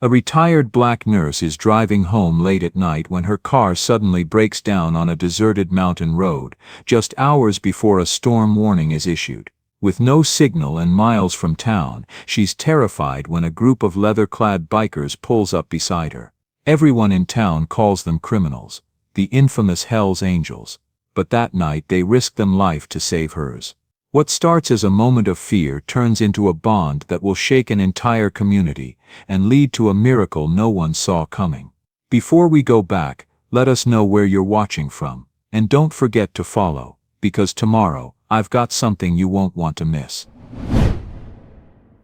A retired black nurse is driving home late at night when her car suddenly breaks down on a deserted mountain road, just hours before a storm warning is issued. With no signal and miles from town, she's terrified when a group of leather-clad bikers pulls up beside her. Everyone in town calls them criminals, the infamous Hell's Angels, but that night they risk their life to save hers. What starts as a moment of fear turns into a bond that will shake an entire community and lead to a miracle no one saw coming. Before we go back, let us know where you're watching from, and don't forget to follow, because tomorrow, I've got something you won't want to miss.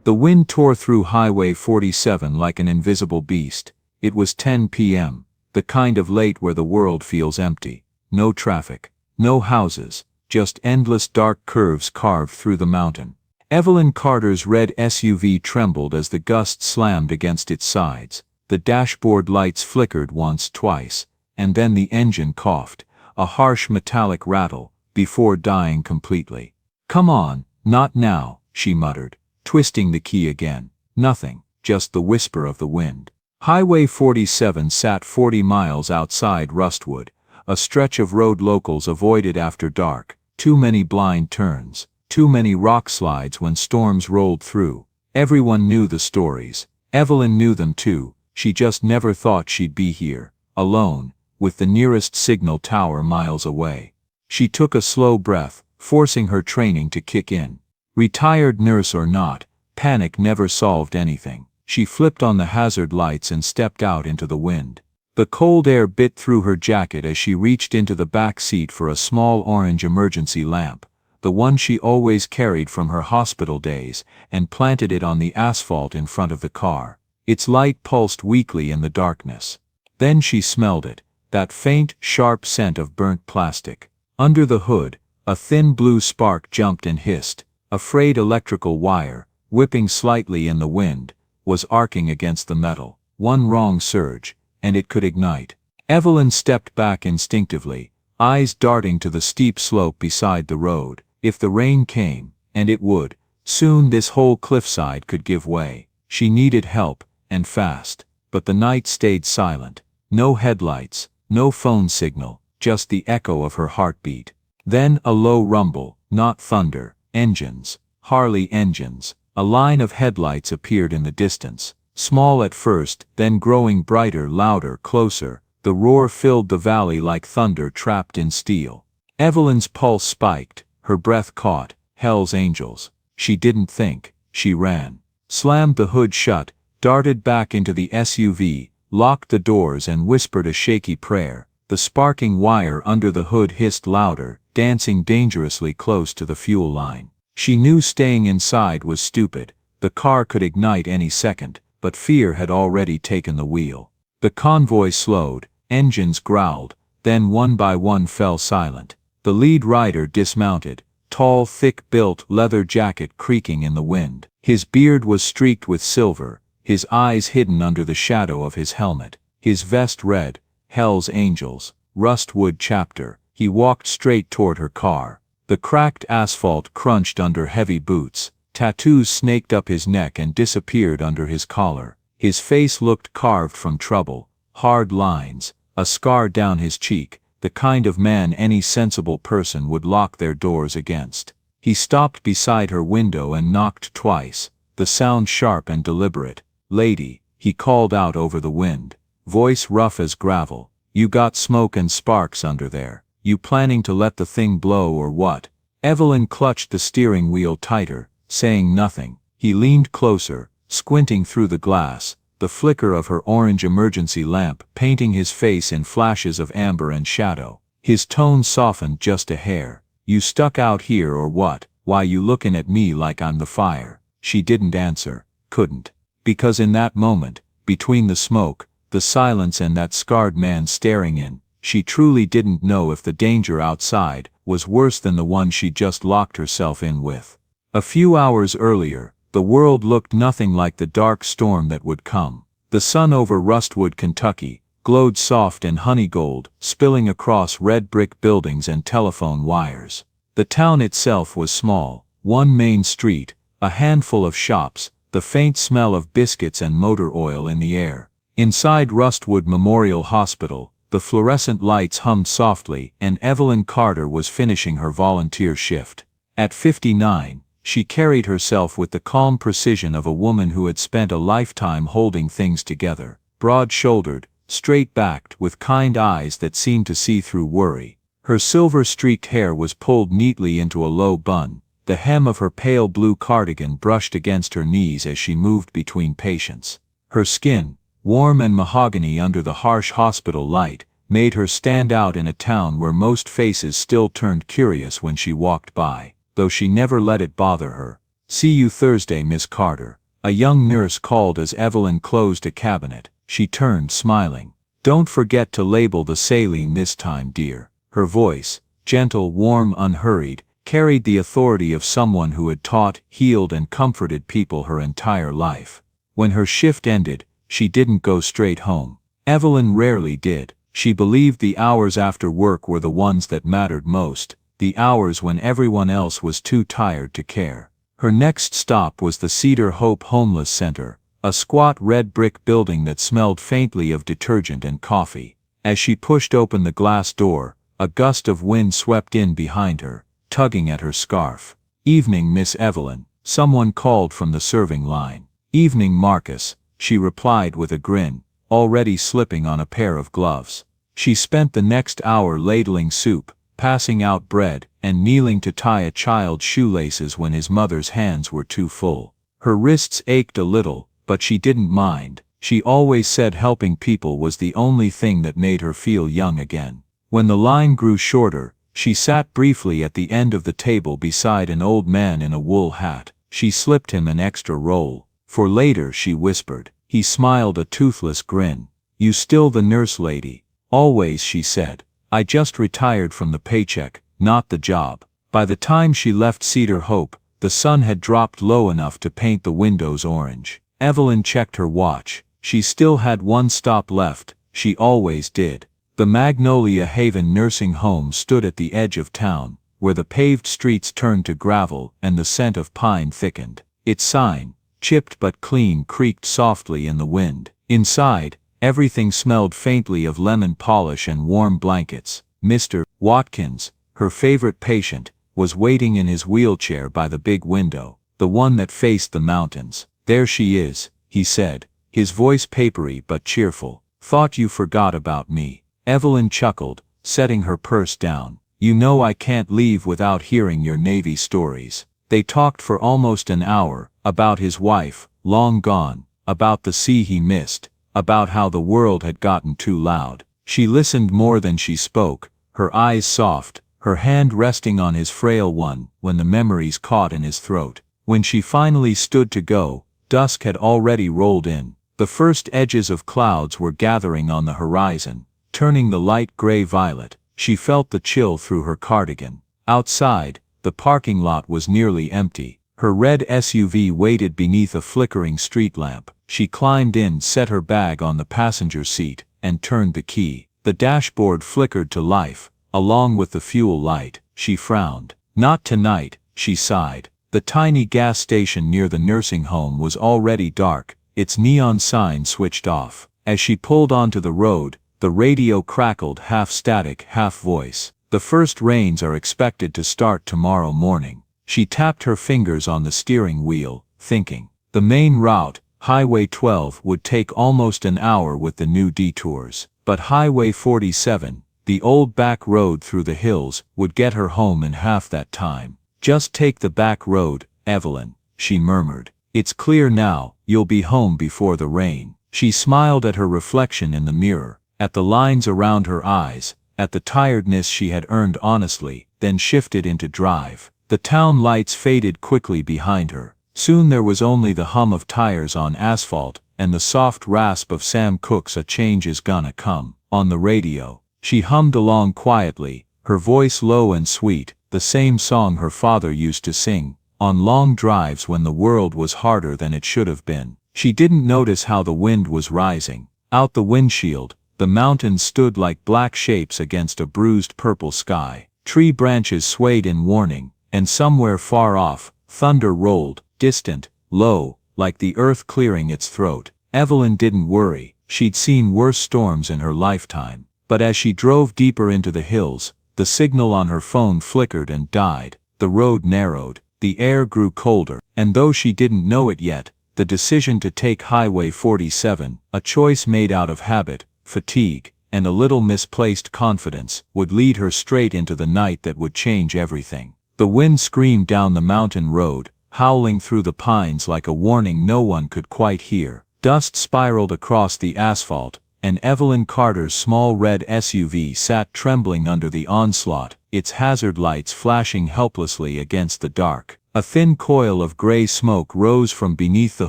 The wind tore through Highway 47 like an invisible beast. It was 10 p.m., the kind of late where the world feels empty. No traffic, no houses, just endless dark curves carved through the mountain. Evelyn Carter's red SUV trembled as the gusts slammed against its sides. The dashboard lights flickered once, twice, and then the engine coughed, a harsh metallic rattle, before dying completely. "Come on, not now," she muttered, twisting the key again. Nothing, just the whisper of the wind. Highway 47 sat 40 miles outside Rustwood, a stretch of road locals avoided after dark. Too many blind turns, too many rock slides when storms rolled through. Everyone knew the stories. Evelyn knew them too. She just never thought she'd be here, alone, with the nearest signal tower miles away. She took a slow breath, forcing her training to kick in. Retired nurse or not, panic never solved anything. She flipped on the hazard lights and stepped out into the wind. The cold air bit through her jacket as she reached into the back seat for a small orange emergency lamp, the one she always carried from her hospital days, and planted it on the asphalt in front of the car. Its light pulsed weakly in the darkness. Then she smelled it, that faint, sharp scent of burnt plastic. Under the hood, a thin blue spark jumped and hissed. A frayed electrical wire, whipping slightly in the wind, was arcing against the metal. One wrong surge, and it could ignite. Evelyn stepped back instinctively, eyes darting to the steep slope beside the road. If the rain came, and it would, soon this whole cliffside could give way. She needed help, and fast. But the night stayed silent. No headlights, no phone signal, just the echo of her heartbeat. Then a low rumble, not thunder, engines, Harley engines. A line of headlights appeared in the distance. Small at first, then growing brighter, louder, closer. The roar filled the valley like thunder trapped in steel. Evelyn's pulse spiked, her breath caught. Hell's Angels. She didn't think, she ran. Slammed the hood shut, darted back into the SUV, locked the doors and whispered a shaky prayer. The sparking wire under the hood hissed louder, dancing dangerously close to the fuel line. She knew staying inside was stupid. The car could ignite any second. But fear had already taken the wheel. The convoy slowed, engines growled, then one by one fell silent. The lead rider dismounted, tall, thick-built leather jacket creaking in the wind. His beard was streaked with silver, his eyes hidden under the shadow of his helmet. His vest read, Hell's Angels, Rustwood Chapter. He walked straight toward her car. The cracked asphalt crunched under heavy boots. Tattoos snaked up his neck and disappeared under his collar. His face looked carved from trouble, hard lines, a scar down his cheek, the kind of man any sensible person would lock their doors against. He stopped beside her window and knocked twice, the sound sharp and deliberate. "Lady," he called out over the wind, voice rough as gravel, "you got smoke and sparks under there. You planning to let the thing blow or what?" Evelyn clutched the steering wheel tighter, saying nothing. He leaned closer, squinting through the glass, the flicker of her orange emergency lamp painting his face in flashes of amber and shadow. His tone softened just a hair. "You stuck out here or what? Why you looking at me like I'm the fire?" She didn't answer, couldn't. Because in that moment, between the smoke, the silence and that scarred man staring in, she truly didn't know if the danger outside was worse than the one she'd just locked herself in with. A few hours earlier, the world looked nothing like the dark storm that would come. The sun over Rustwood, Kentucky, glowed soft and honey gold, spilling across red brick buildings and telephone wires. The town itself was small, one main street, a handful of shops, the faint smell of biscuits and motor oil in the air. Inside Rustwood Memorial Hospital, the fluorescent lights hummed softly, and Evelyn Carter was finishing her volunteer shift. At 59, she carried herself with the calm precision of a woman who had spent a lifetime holding things together, broad-shouldered, straight-backed, with kind eyes that seemed to see through worry. Her silver-streaked hair was pulled neatly into a low bun. The hem of her pale blue cardigan brushed against her knees as she moved between patients. Her skin, warm and mahogany under the harsh hospital light, made her stand out in a town where most faces still turned curious when she walked by, though she never let it bother her. "See you Thursday, Miss Carter," a young nurse called as Evelyn closed a cabinet. She turned, smiling. "Don't forget to label the saline this time, dear." Her voice, gentle, warm, unhurried, carried the authority of someone who had taught, healed, and comforted people her entire life. When her shift ended, she didn't go straight home. Evelyn rarely did. She believed the hours after work were the ones that mattered most, the hours when everyone else was too tired to care. Her next stop was the Cedar Hope Homeless Center, a squat red brick building that smelled faintly of detergent and coffee. As she pushed open the glass door, a gust of wind swept in behind her, tugging at her scarf. "Evening, Miss Evelyn," someone called from the serving line. "Evening, Marcus," she replied with a grin, already slipping on a pair of gloves. She spent the next hour ladling soup, passing out bread, and kneeling to tie a child's shoelaces when his mother's hands were too full. Her wrists ached a little, but she didn't mind. She always said helping people was the only thing that made her feel young again. When the line grew shorter, she sat briefly at the end of the table beside an old man in a wool hat. She slipped him an extra roll. For later, she whispered. He smiled a toothless grin. "You still the nurse lady?" "Always," she said. "I just retired from the paycheck, not the job." By the time she left Cedar Hope, the sun had dropped low enough to paint the windows orange. Evelyn checked her watch. She still had one stop left. She always did. The Magnolia Haven nursing home stood at the edge of town, where the paved streets turned to gravel and the scent of pine thickened. Its sign, chipped but clean, creaked softly in the wind. Inside, everything smelled faintly of lemon polish and warm blankets. Mr. Watkins, her favorite patient, was waiting in his wheelchair by the big window, the one that faced the mountains. "There she is," he said, his voice papery but cheerful. "Thought you forgot about me." Evelyn chuckled, setting her purse down. "You know I can't leave without hearing your Navy stories." They talked for almost an hour, about his wife, long gone, about the sea he missed, about how the world had gotten too loud. She listened more than she spoke, her eyes soft, her hand resting on his frail one when the memories caught in his throat. When she finally stood to go, dusk had already rolled in. The first edges of clouds were gathering on the horizon, turning the light gray violet. She felt the chill through her cardigan. Outside, the parking lot was nearly empty. Her red SUV waited beneath a flickering street lamp. She climbed in, set her bag on the passenger seat, and turned the key. The dashboard flickered to life, along with the fuel light. She frowned. "Not tonight," she sighed. The tiny gas station near the nursing home was already dark, its neon sign switched off. As she pulled onto the road, the radio crackled, half static, half voice. "The first rains are expected to start tomorrow morning." She tapped her fingers on the steering wheel, thinking. The main route, Highway 12, would take almost an hour with the new detours. But Highway 47, the old back road through the hills, would get her home in half that time. "Just take the back road, Evelyn," she murmured. "It's clear now, you'll be home before the rain." She smiled at her reflection in the mirror, at the lines around her eyes, at the tiredness she had earned honestly, then shifted into drive. The town lights faded quickly behind her. Soon there was only the hum of tires on asphalt and the soft rasp of Sam Cooke's "A Change Is Gonna Come" on the radio. She hummed along quietly, her voice low and sweet, the same song her father used to sing, on long drives when the world was harder than it should have been. She didn't notice how the wind was rising. Out the windshield, the mountains stood like black shapes against a bruised purple sky. Tree branches swayed in warning, and somewhere far off, thunder rolled, distant, low, like the earth clearing its throat. Evelyn didn't worry, she'd seen worse storms in her lifetime. But as she drove deeper into the hills, the signal on her phone flickered and died, the road narrowed, the air grew colder, and though she didn't know it yet, the decision to take Highway 47, a choice made out of habit, fatigue, and a little misplaced confidence, would lead her straight into the night that would change everything. The wind screamed down the mountain road, howling through the pines like a warning no one could quite hear. Dust spiraled across the asphalt, and Evelyn Carter's small red SUV sat trembling under the onslaught, its hazard lights flashing helplessly against the dark. A thin coil of gray smoke rose from beneath the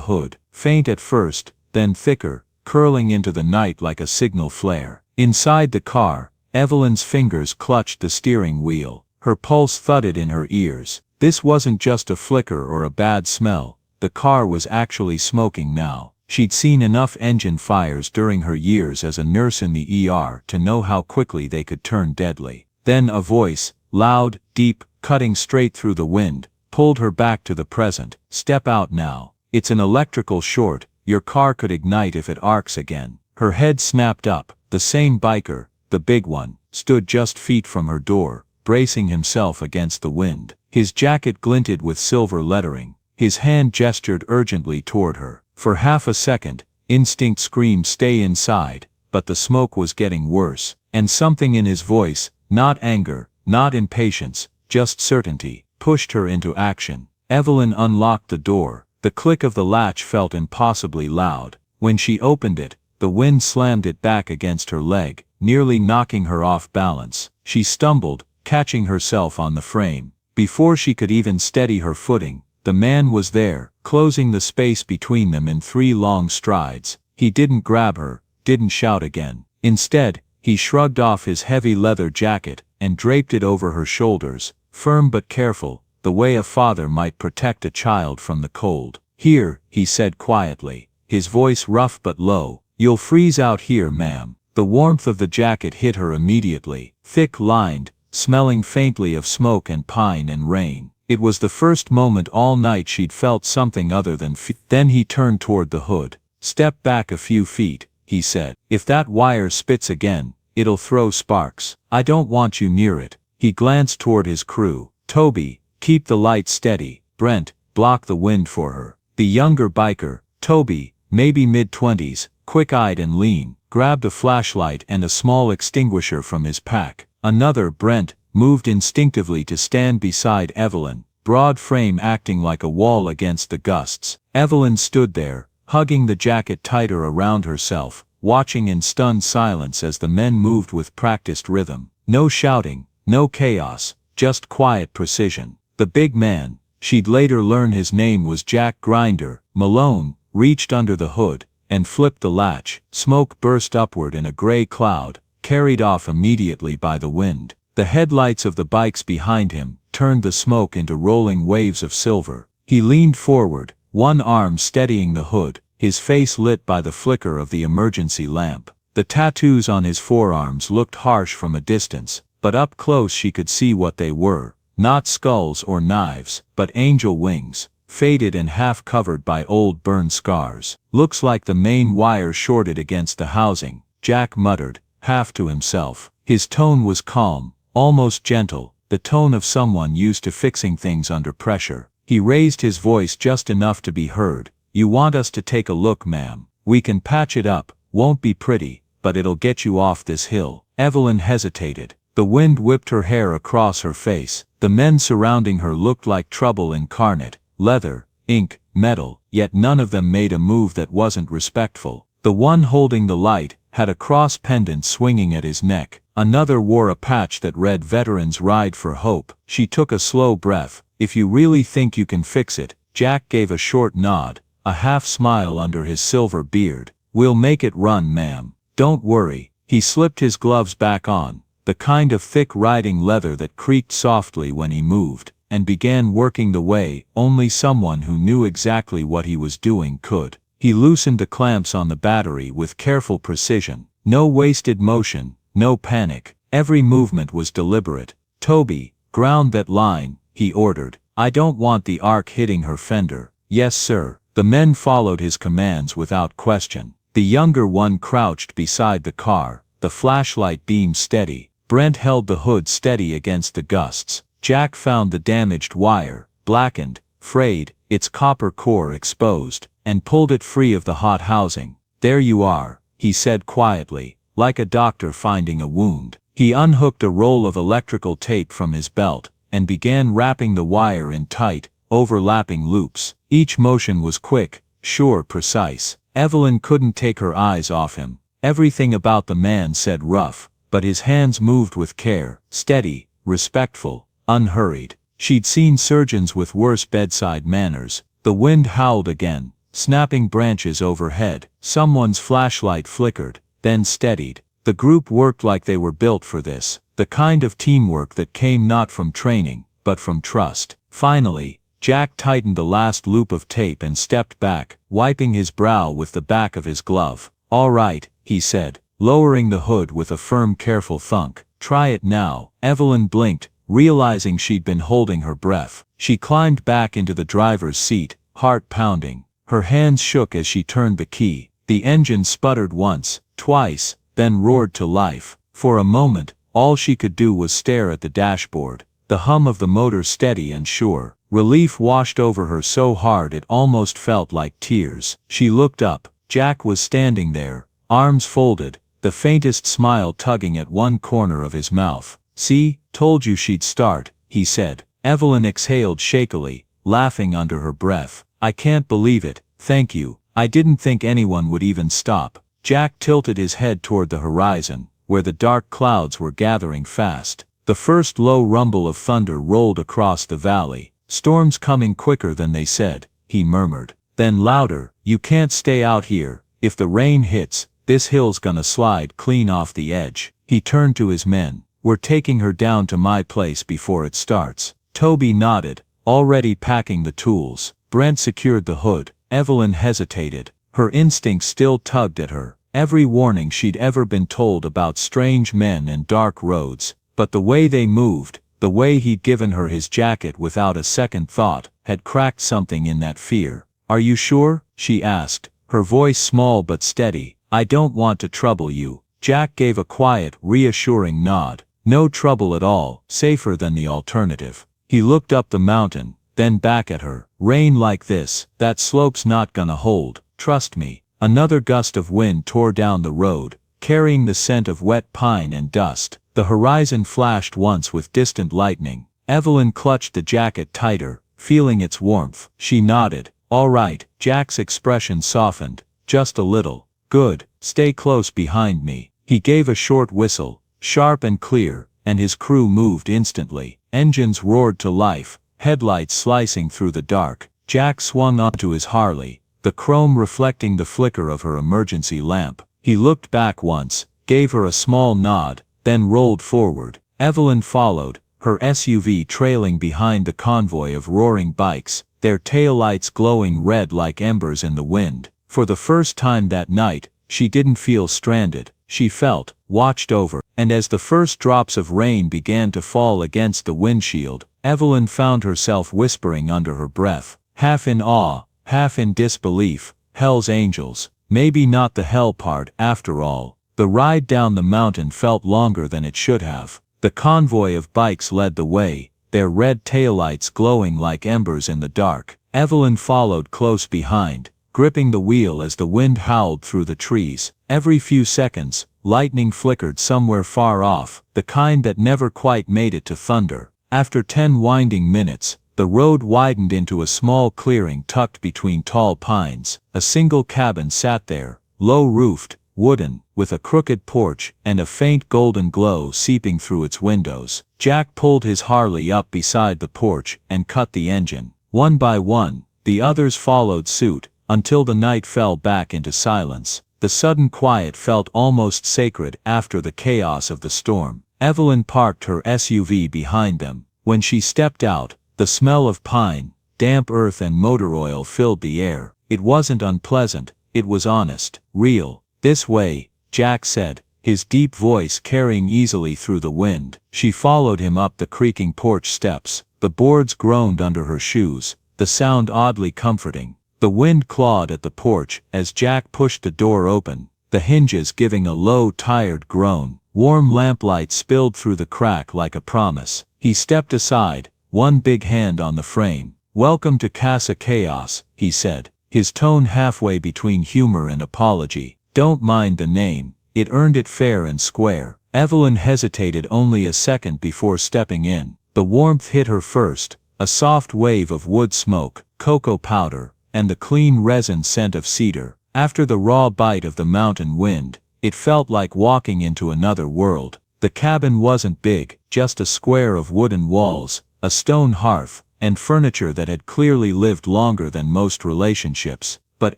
hood, faint at first, then thicker, curling into the night like a signal flare. Inside the car, Evelyn's fingers clutched the steering wheel. Her pulse thudded in her ears. This wasn't just a flicker or a bad smell. The car was actually smoking now. She'd seen enough engine fires during her years as a nurse in the ER to know how quickly they could turn deadly. Then a voice, loud, deep, cutting straight through the wind, pulled her back to the present. Step out now. It's an electrical short. Your car could ignite if it arcs again. Her head snapped up. The same biker, the big one, stood just feet from her door, bracing himself against the wind. His jacket glinted with silver lettering. His hand gestured urgently toward her. For half a second, instinct screamed stay inside, but the smoke was getting worse, and something in his voice, not anger, not impatience, just certainty, pushed her into action. Evelyn unlocked the door. The click of the latch felt impossibly loud. When she opened it, the wind slammed it back against her leg, nearly knocking her off balance. She stumbled, catching herself on the frame. Before she could even steady her footing, the man was there, closing the space between them in 3 long strides. He didn't grab her, didn't shout again. Instead, he shrugged off his heavy leather jacket and draped it over her shoulders, firm but careful, the way a father might protect a child from the cold. Here, he said quietly, his voice rough but low, you'll freeze out here, ma'am. The warmth of the jacket hit her immediately, thick-lined, smelling faintly of smoke and pine and rain. It was the first moment all night she'd felt something other than fear. Then he turned toward the hood. Step back a few feet, he said. If that wire spits again, it'll throw sparks. I don't want you near it. He glanced toward his crew. Toby, keep the light steady. Brent, block the wind for her. The younger biker, Toby, maybe mid-20s, quick-eyed and lean, grabbed a flashlight and a small extinguisher from his pack. Another, Brent, moved instinctively to stand beside Evelyn, broad frame acting like a wall against the gusts. Evelyn stood there, hugging the jacket tighter around herself, watching in stunned silence as the men moved with practiced rhythm. No shouting, no chaos, just quiet precision. The big man, she'd later learn his name was Jack Grinder, Malone, reached under the hood and flipped the latch. Smoke burst upward in a gray cloud, carried off immediately by the wind. The headlights of the bikes behind him turned the smoke into rolling waves of silver. He leaned forward, one arm steadying the hood, his face lit by the flicker of the emergency lamp. The tattoos on his forearms looked harsh from a distance, but up close she could see what they were. Not skulls or knives, but angel wings, faded and half covered by old burn scars. Looks like the main wire shorted against the housing, Jack muttered, half to himself. His tone was calm, almost gentle, the tone of someone used to fixing things under pressure. He raised his voice just enough to be heard. You want us to take a look, ma'am? We can patch it up, won't be pretty, but it'll get you off this hill. Evelyn hesitated. The wind whipped her hair across her face. The men surrounding her looked like trouble incarnate, leather, ink, metal, yet none of them made a move that wasn't respectful. The one holding the light had a cross pendant swinging at his neck. Another wore a patch that read Veterans Ride for Hope. She took a slow breath. If you really think you can fix it, Jack gave a short nod, a half smile under his silver beard. We'll make it run, ma'am. Don't worry. He slipped his gloves back on, the kind of thick riding leather that creaked softly when he moved, and began working the way only someone who knew exactly what he was doing could. He loosened the clamps on the battery with careful precision. No wasted motion, no panic. Every movement was deliberate. Toby, ground that line, he ordered. I don't want the arc hitting her fender. Yes, sir. The men followed his commands without question. The younger one crouched beside the car, the flashlight beam steady. Brent held the hood steady against the gusts. Jack found the damaged wire, blackened, frayed, its copper core exposed, and pulled it free of the hot housing. "There you are," he said quietly, like a doctor finding a wound. He unhooked a roll of electrical tape from his belt, and began wrapping the wire in tight, overlapping loops. Each motion was quick, sure, precise. Evelyn couldn't take her eyes off him. Everything about the man said rough, but his hands moved with care, steady, respectful, unhurried. She'd seen surgeons with worse bedside manners. The wind howled again, snapping branches overhead. Someone's flashlight flickered, then steadied. The group worked like they were built for this, the kind of teamwork that came not from training, but from trust. Finally, Jack tightened the last loop of tape and stepped back, wiping his brow with the back of his glove. "All right," he said, lowering the hood with a firm, careful thunk. "Try it now." Evelyn blinked, realizing she'd been holding her breath. She climbed back into the driver's seat, heart pounding. Her hands shook as she turned the key. The engine sputtered once, twice, then roared to life. For a moment, all she could do was stare at the dashboard, the hum of the motor steady and sure. Relief washed over her so hard it almost felt like tears. She looked up. Jack was standing there, arms folded, the faintest smile tugging at one corner of his mouth. "See, told you she'd start," he said. Evelyn exhaled shakily, laughing under her breath. "I can't believe it, thank you. I didn't think anyone would even stop." Jack tilted his head toward the horizon, where the dark clouds were gathering fast. The first low rumble of thunder rolled across the valley. "Storm's coming quicker than they said," he murmured. Then louder, "You can't stay out here. If the rain hits, this hill's gonna slide clean off the edge." He turned to his men. "We're taking her down to my place before it starts." Toby nodded, already packing the tools. Brent secured the hood. Evelyn hesitated. Her instincts still tugged at her. Every warning she'd ever been told about strange men and dark roads. But the way they moved, the way he'd given her his jacket without a second thought, had cracked something in that fear. "Are you sure?" she asked, her voice small but steady. "I don't want to trouble you." Jack gave a quiet, reassuring nod. "No trouble at all, safer than the alternative." He looked up the mountain, then back at her. "Rain like this, that slope's not gonna hold, trust me." Another gust of wind tore down the road, carrying the scent of wet pine and dust. The horizon flashed once with distant lightning. Evelyn clutched the jacket tighter, feeling its warmth. She nodded. "All right." Jack's expression softened, just a little. "Good, stay close behind me." He gave a short whistle, sharp and clear, and his crew moved instantly. Engines roared to life, headlights slicing through the dark. Jack swung onto his Harley, the chrome reflecting the flicker of her emergency lamp. He looked back once, gave her a small nod, then rolled forward. Evelyn followed, her SUV trailing behind the convoy of roaring bikes, their taillights glowing red like embers in the wind. For the first time that night, she didn't feel stranded. She felt watched over, and as the first drops of rain began to fall against the windshield, Evelyn found herself whispering under her breath, half in awe, half in disbelief, "Hell's Angels." Maybe not the hell part, after all. The ride down the mountain felt longer than it should have. The convoy of bikes led the way, their red taillights glowing like embers in the dark. Evelyn followed close behind, gripping the wheel as the wind howled through the trees. Every few seconds, lightning flickered somewhere far off, the kind that never quite made it to thunder. After 10 winding minutes, the road widened into a small clearing tucked between tall pines. A single cabin sat there, low-roofed, wooden, with a crooked porch and a faint golden glow seeping through its windows. Jack pulled his Harley up beside the porch and cut the engine. One by one, the others followed suit, until the night fell back into silence. The sudden quiet felt almost sacred after the chaos of the storm. Evelyn parked her SUV behind them. When she stepped out, the smell of pine, damp earth and motor oil filled the air. It wasn't unpleasant, it was honest, real. "This way," Jack said, his deep voice carrying easily through the wind. She followed him up the creaking porch steps. The boards groaned under her shoes, the sound oddly comforting. The wind clawed at the porch as Jack pushed the door open, the hinges giving a low, tired groan. Warm lamplight spilled through the crack like a promise. He stepped aside, one big hand on the frame. "Welcome to Casa Chaos," he said, his tone halfway between humor and apology. "Don't mind the name, it earned it fair and square." Evelyn hesitated only a second before stepping in. The warmth hit her first, a soft wave of wood smoke, cocoa powder, and the clean resin scent of cedar. After the raw bite of the mountain wind, it felt like walking into another world. The cabin wasn't big, just a square of wooden walls, a stone hearth, and furniture that had clearly lived longer than most relationships. But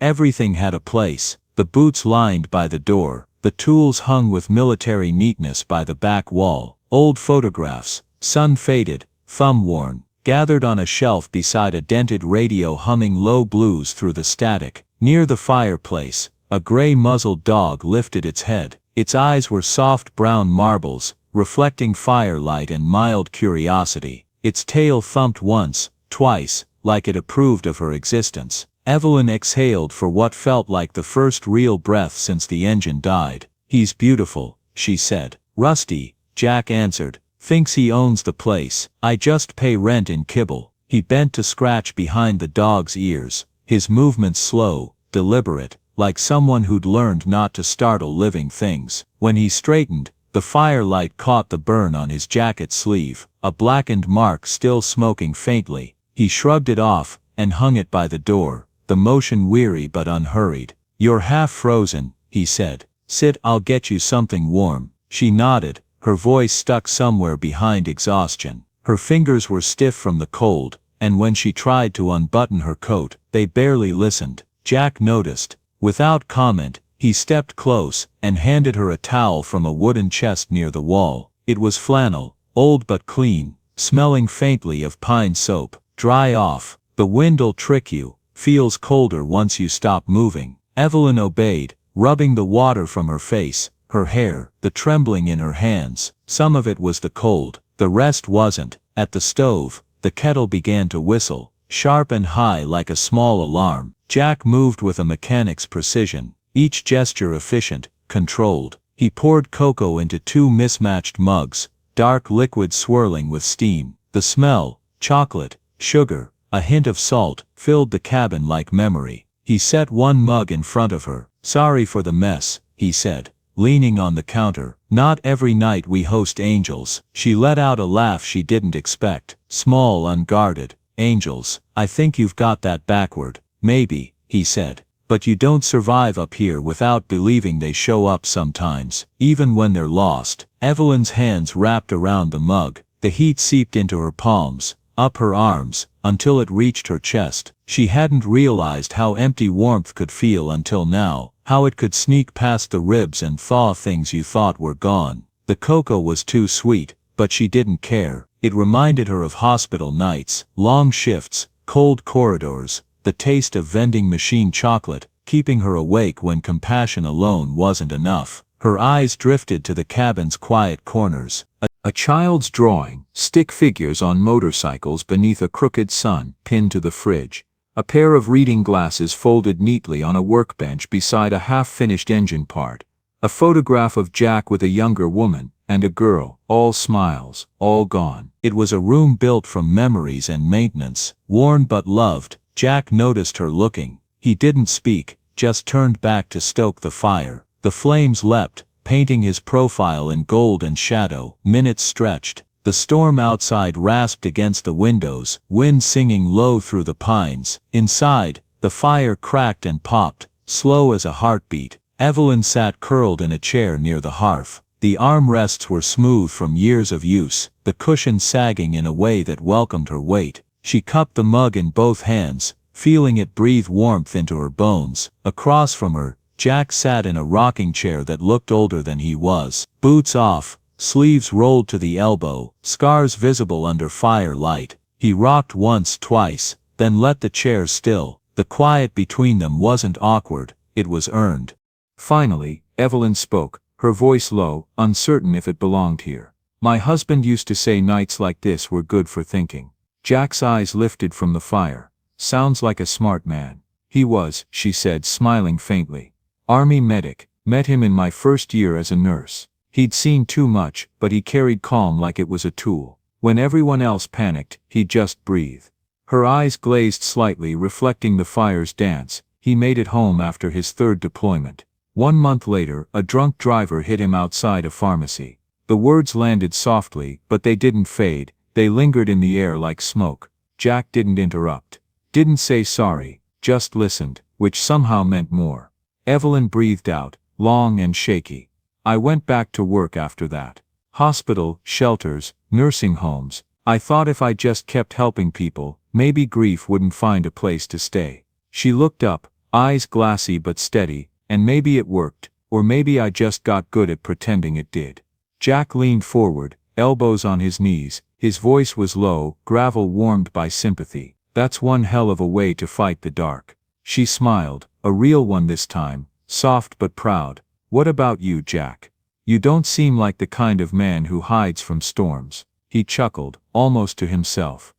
everything had a place. The boots lined by the door, the tools hung with military neatness by the back wall, old photographs, sun-faded, thumb-worn, gathered on a shelf beside a dented radio humming low blues through the static. Near the fireplace, a gray-muzzled dog lifted its head. Its eyes were soft brown marbles, reflecting firelight and mild curiosity. Its tail thumped once, twice, like it approved of her existence. Evelyn exhaled for what felt like the first real breath since the engine died. "He's beautiful," she said. "Rusty," Jack answered. "Thinks he owns the place. I just pay rent in kibble." He bent to scratch behind the dog's ears, his movements slow, deliberate, like someone who'd learned not to startle living things. When he straightened, the firelight caught the burn on his jacket sleeve, a blackened mark still smoking faintly. He shrugged it off and hung it by the door, the motion weary but unhurried. "You're half frozen," he said. "Sit, I'll get you something warm." She nodded, her voice stuck somewhere behind exhaustion. Her fingers were stiff from the cold, and when she tried to unbutton her coat, they barely listened. Jack noticed. Without comment, he stepped close and handed her a towel from a wooden chest near the wall. It was flannel, old but clean, smelling faintly of pine soap. "Dry off. The wind'll trick you. Feels colder once you stop moving." Evelyn obeyed, rubbing the water from her face, her hair, the trembling in her hands. Some of it was the cold, the rest wasn't. At the stove, the kettle began to whistle, sharp and high like a small alarm. Jack moved with a mechanic's precision, each gesture efficient, controlled. He poured cocoa into two mismatched mugs, dark liquid swirling with steam. The smell, chocolate, sugar, a hint of salt, filled the cabin like memory. He set one mug in front of her. "Sorry for the mess," he said, leaning on the counter. "Not every night we host angels." She let out a laugh she didn't expect, small, unguarded. "Angels, I think you've got that backward." "Maybe," he said, "but you don't survive up here without believing they show up sometimes, even when they're lost." Evelyn's hands wrapped around the mug. The heat seeped into her palms, up her arms, until it reached her chest. She hadn't realized how empty warmth could feel until now, how it could sneak past the ribs and thaw things you thought were gone. The cocoa was too sweet, but she didn't care. It reminded her of hospital nights, long shifts, cold corridors, the taste of vending machine chocolate, keeping her awake when compassion alone wasn't enough. Her eyes drifted to the cabin's quiet corners. A child's drawing, stick figures on motorcycles beneath a crooked sun, pinned to the fridge. A pair of reading glasses folded neatly on a workbench beside a half-finished engine part. A photograph of Jack with a younger woman, and a girl, all smiles, all gone. It was a room built from memories and maintenance, worn but loved. Jack noticed her looking. He didn't speak, just turned back to stoke the fire. The flames leapt, painting his profile in gold and shadow. Minutes stretched. The storm outside rasped against the windows, wind singing low through the pines. Inside, the fire cracked and popped, slow as a heartbeat. Evelyn sat curled in a chair near the hearth. The armrests were smooth from years of use, the cushion sagging in a way that welcomed her weight. She cupped the mug in both hands, feeling it breathe warmth into her bones. Across from her, Jack sat in a rocking chair that looked older than he was. Boots off, sleeves rolled to the elbow, scars visible under firelight. He rocked once, twice, then let the chair still. The quiet between them wasn't awkward, it was earned. Finally, Evelyn spoke, her voice low, uncertain if it belonged here. "My husband used to say nights like this were good for thinking." Jack's eyes lifted from the fire. "Sounds like a smart man." He was, she said, smiling faintly. Army medic, met him in my first year as a nurse. He'd seen too much, but he carried calm like it was a tool. When everyone else panicked, he'd just breathe. Her eyes glazed slightly, reflecting the fire's dance. He made it home after his third deployment. 1 month later, a drunk driver hit him outside a pharmacy. The words landed softly, but they didn't fade. They lingered in the air like smoke. Jack didn't interrupt. Didn't say sorry, just listened, which somehow meant more. Evelyn breathed out, long and shaky. I went back to work after that. Hospital, shelters, nursing homes. I thought if I just kept helping people, maybe grief wouldn't find a place to stay. She looked up, eyes glassy but steady, and maybe it worked, or maybe I just got good at pretending it did. Jack leaned forward, elbows on his knees. His voice was low, gravel warmed by sympathy. That's one hell of a way to fight the dark. She smiled, a real one this time, soft but proud. What about you, Jack? You don't seem like the kind of man who hides from storms. He chuckled, almost to himself.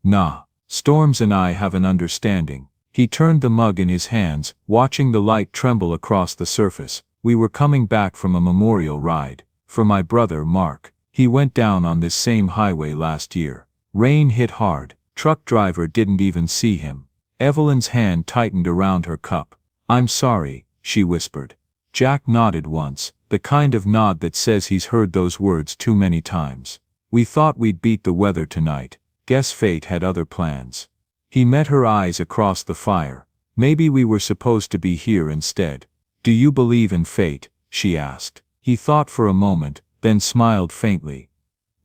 Nah, storms and I have an understanding. He turned the mug in his hands, watching the light tremble across the surface. We were coming back from a memorial ride. For my brother, Mark. He went down on this same highway last year. Rain hit hard. Truck driver didn't even see him. Evelyn's hand tightened around her cup. I'm sorry, she whispered. Jack nodded once, the kind of nod that says he's heard those words too many times. We thought we'd beat the weather tonight. Guess fate had other plans. He met her eyes across the fire. Maybe we were supposed to be here instead. Do you believe in fate? She asked. He thought for a moment, then smiled faintly.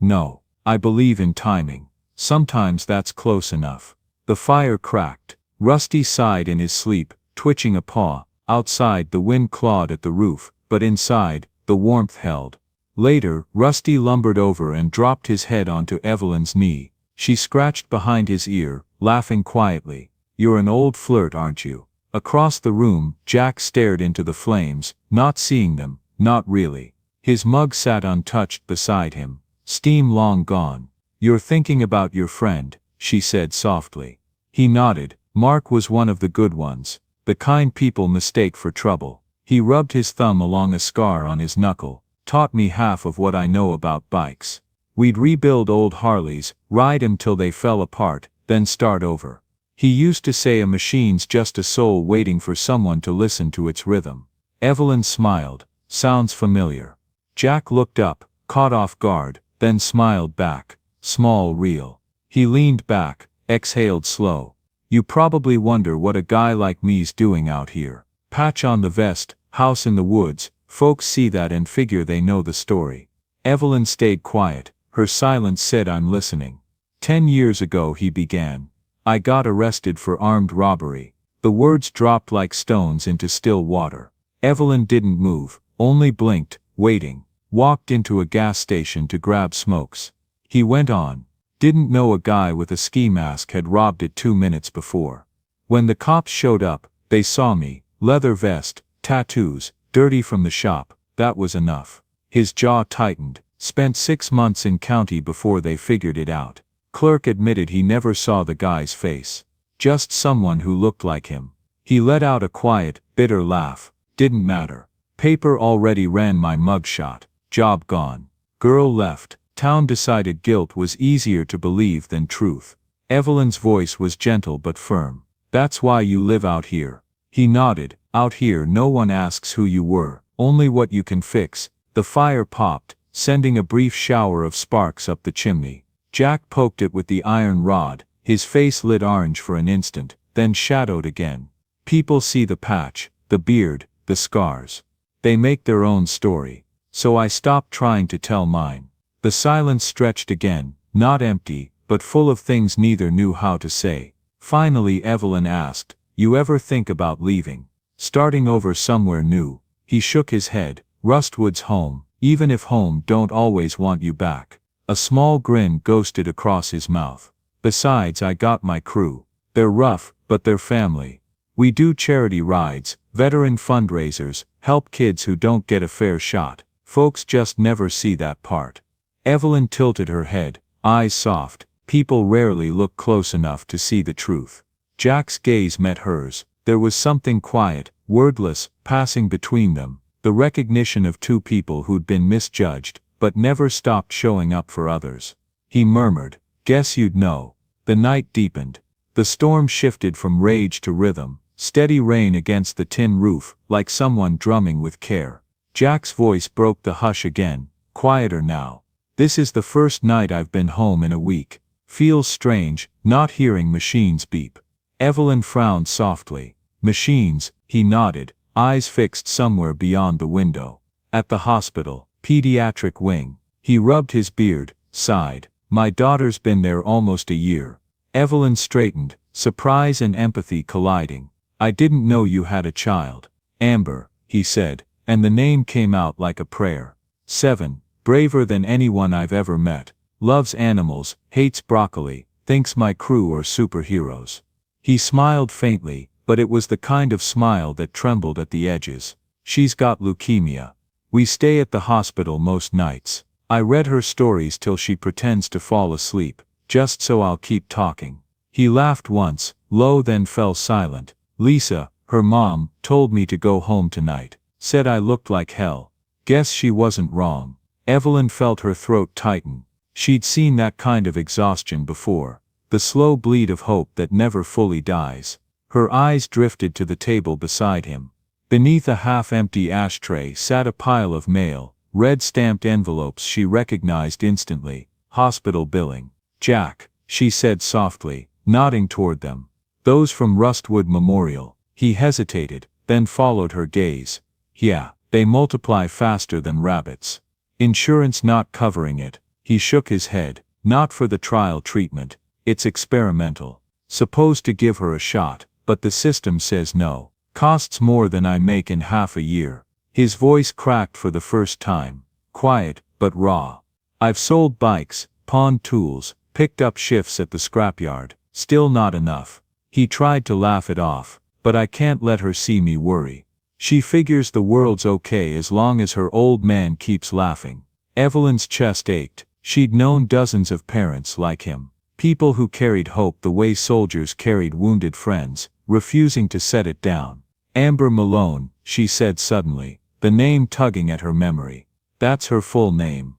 No, I believe in timing. Sometimes that's close enough. The fire cracked. Rusty sighed in his sleep, twitching a paw. Outside, the wind clawed at the roof, but inside, the warmth held. Later, Rusty lumbered over and dropped his head onto Evelyn's knee. She scratched behind his ear, laughing quietly. You're an old flirt, aren't you? Across the room, Jack stared into the flames, not seeing them, not really. His mug sat untouched beside him, steam long gone. You're thinking about your friend, she said softly. He nodded. Mark was one of the good ones, the kind people mistake for trouble. He rubbed his thumb along a scar on his knuckle, taught me half of what I know about bikes. We'd rebuild old Harleys, ride 'em till they fell apart, then start over. He used to say a machine's just a soul waiting for someone to listen to its rhythm. Evelyn smiled. Sounds familiar. Jack looked up, caught off guard, then smiled back. Small, real. He leaned back, exhaled slow. You probably wonder what a guy like me's doing out here. Patch on the vest, house in the woods. Folks see that and figure they know the story. Evelyn stayed quiet. Her silence said, I'm listening. 10 years ago, he began. I got arrested for armed robbery. The words dropped like stones into still water. Evelyn didn't move, only blinked, waiting. Walked into a gas station to grab smokes. He went on. Didn't know a guy with a ski mask had robbed it 2 minutes before. When the cops showed up, they saw me. Leather vest, tattoos, dirty from the shop. That was enough. His jaw tightened. Spent 6 months in county before they figured it out. Clerk admitted he never saw the guy's face. Just someone who looked like him. He let out a quiet, bitter laugh. Didn't matter. Paper already ran my mugshot. Job gone. Girl left. Town decided guilt was easier to believe than truth. Evelyn's voice was gentle but firm. That's why you live out here. He nodded. Out here no one asks who you were, only what you can fix. The fire popped, sending a brief shower of sparks up the chimney. Jack poked it with the iron rod. His face lit orange for an instant, then shadowed again. People see the patch, the beard, the scars. They make their own story. So I stopped trying to tell mine. The silence stretched again, not empty, but full of things neither knew how to say. Finally Evelyn asked, you ever think about leaving? Starting over somewhere new? He shook his head. Rustwood's home, even if home don't always want you back. A small grin ghosted across his mouth. Besides, I got my crew. They're rough, but they're family. We do charity rides, veteran fundraisers, help kids who don't get a fair shot. Folks just never see that part. Evelyn tilted her head, eyes soft. People rarely look close enough to see the truth. Jack's gaze met hers, There was something quiet, wordless, passing between them, the recognition of two people who'd been misjudged, but never stopped showing up for others. He murmured, "Guess you'd know." The night deepened. The storm shifted from rage to rhythm, steady rain against the tin roof, like someone drumming with care. Jack's voice broke the hush again, quieter now. "This is the first night I've been home in a week. Feels strange, not hearing machines beep." Evelyn frowned softly. "Machines," he nodded, eyes fixed somewhere beyond the window. "At the hospital, pediatric wing." He rubbed his beard, sighed. "My daughter's been there almost a year." Evelyn straightened, surprise and empathy colliding. "I didn't know you had a child." "Amber," he said, and the name came out like a prayer. 7. Braver than anyone I've ever met. Loves animals, hates broccoli, thinks my crew are superheroes. He smiled faintly, but it was the kind of smile that trembled at the edges. "She's got leukemia. We stay at the hospital most nights. I read her stories till she pretends to fall asleep, just so I'll keep talking." He laughed once, low, then fell silent. "Lisa, her mom, told me to go home tonight. Said I looked like hell." Guess she wasn't wrong. Evelyn felt her throat tighten. She'd seen that kind of exhaustion before. The slow bleed of hope that never fully dies. Her eyes drifted to the table beside him. Beneath a half-empty ashtray sat a pile of mail, red-stamped envelopes she recognized instantly. Hospital billing. "Jack," she said softly, nodding toward them. "Those from Rustwood Memorial." He hesitated, then followed her gaze. "Yeah, they multiply faster than rabbits. Insurance not covering it." He shook his head. "Not for the trial treatment. It's experimental. Supposed to give her a shot, but the system says no. Costs more than I make in half a year." His voice cracked for the first time. Quiet, but raw. "I've sold bikes, pawned tools, picked up shifts at the scrapyard. Still not enough." He tried to laugh it off. "But I can't let her see me worry. She figures the world's okay as long as her old man keeps laughing." Evelyn's chest ached. She'd known dozens of parents like him. People who carried hope the way soldiers carried wounded friends, refusing to set it down. "Amber Malone," she said suddenly, the name tugging at her memory. "That's her full name."